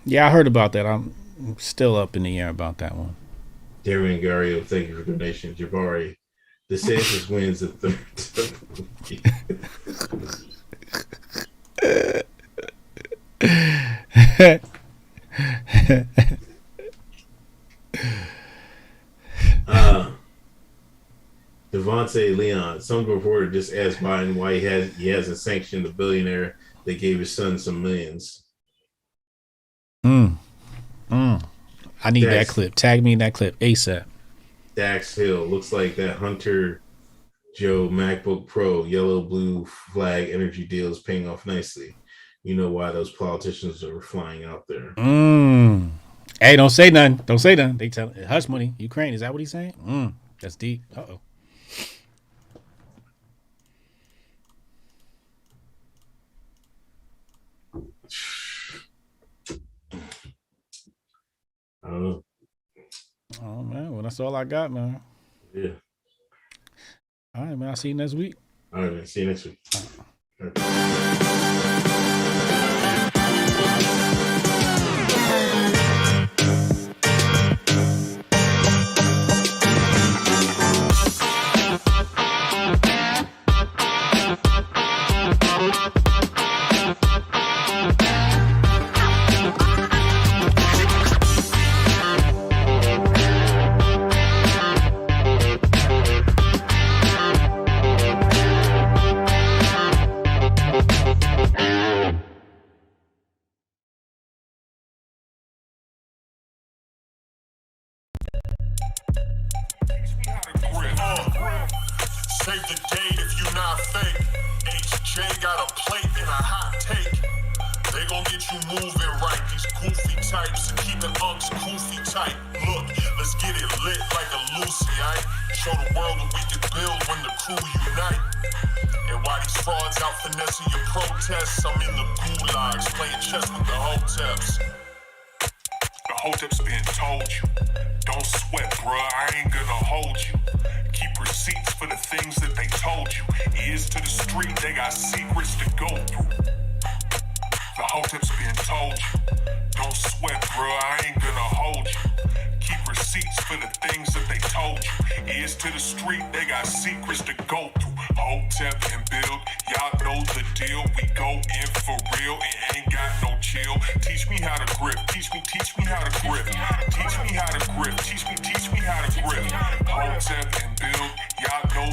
Yeah, I heard about that. I'm still up in the air about that one. Darian Gario, thank you for donation. Jabari, DeSantis wins the third. Devontae Leon, some reporter just asked Biden why he hasn't sanctioned the billionaire that gave his son some millions. I need that clip. Tag me in that clip ASAP. Dax Hill, looks like that Hunter Joe MacBook Pro yellow blue flag energy deal is paying off nicely. You know why those politicians are flying out there. Hey, don't say nothing. Don't say nothing. They tell hush money. Ukraine. Is that what he's saying? That's deep. Uh-oh. I don't know. Oh man, well that's all I got, man. Yeah. All right, man. I'll see you next week. All right, man. See you next week. All right. Save the date if you not fake. HJ got a plate and a hot take. They gon' get you moving right. These goofy types and keeping unks goofy tight. Look, let's get it lit like a Lucy, aight? Show the world what we can build when the crew unite. And while these frauds out finessing your protests, I'm in the gulags playing chess with the Hoteps. The Hoteps been told you. Don't sweat, bruh, I ain't gonna hold you. Keep receipts for the things that they told you. Ears to the street, they got secrets to go through. The Hoteps been told you. Don't sweat, bruh, I ain't gonna hold you. Keep receipts for the things that they told you. Ears to the street, they got secrets to go through. Hotep and build, y'all know the deal. We go in for real, it ain't got no chill. Teach me how to grip, teach me how to grip. Teach me how to grip, teach me how to grip. Hotep and build, y'all know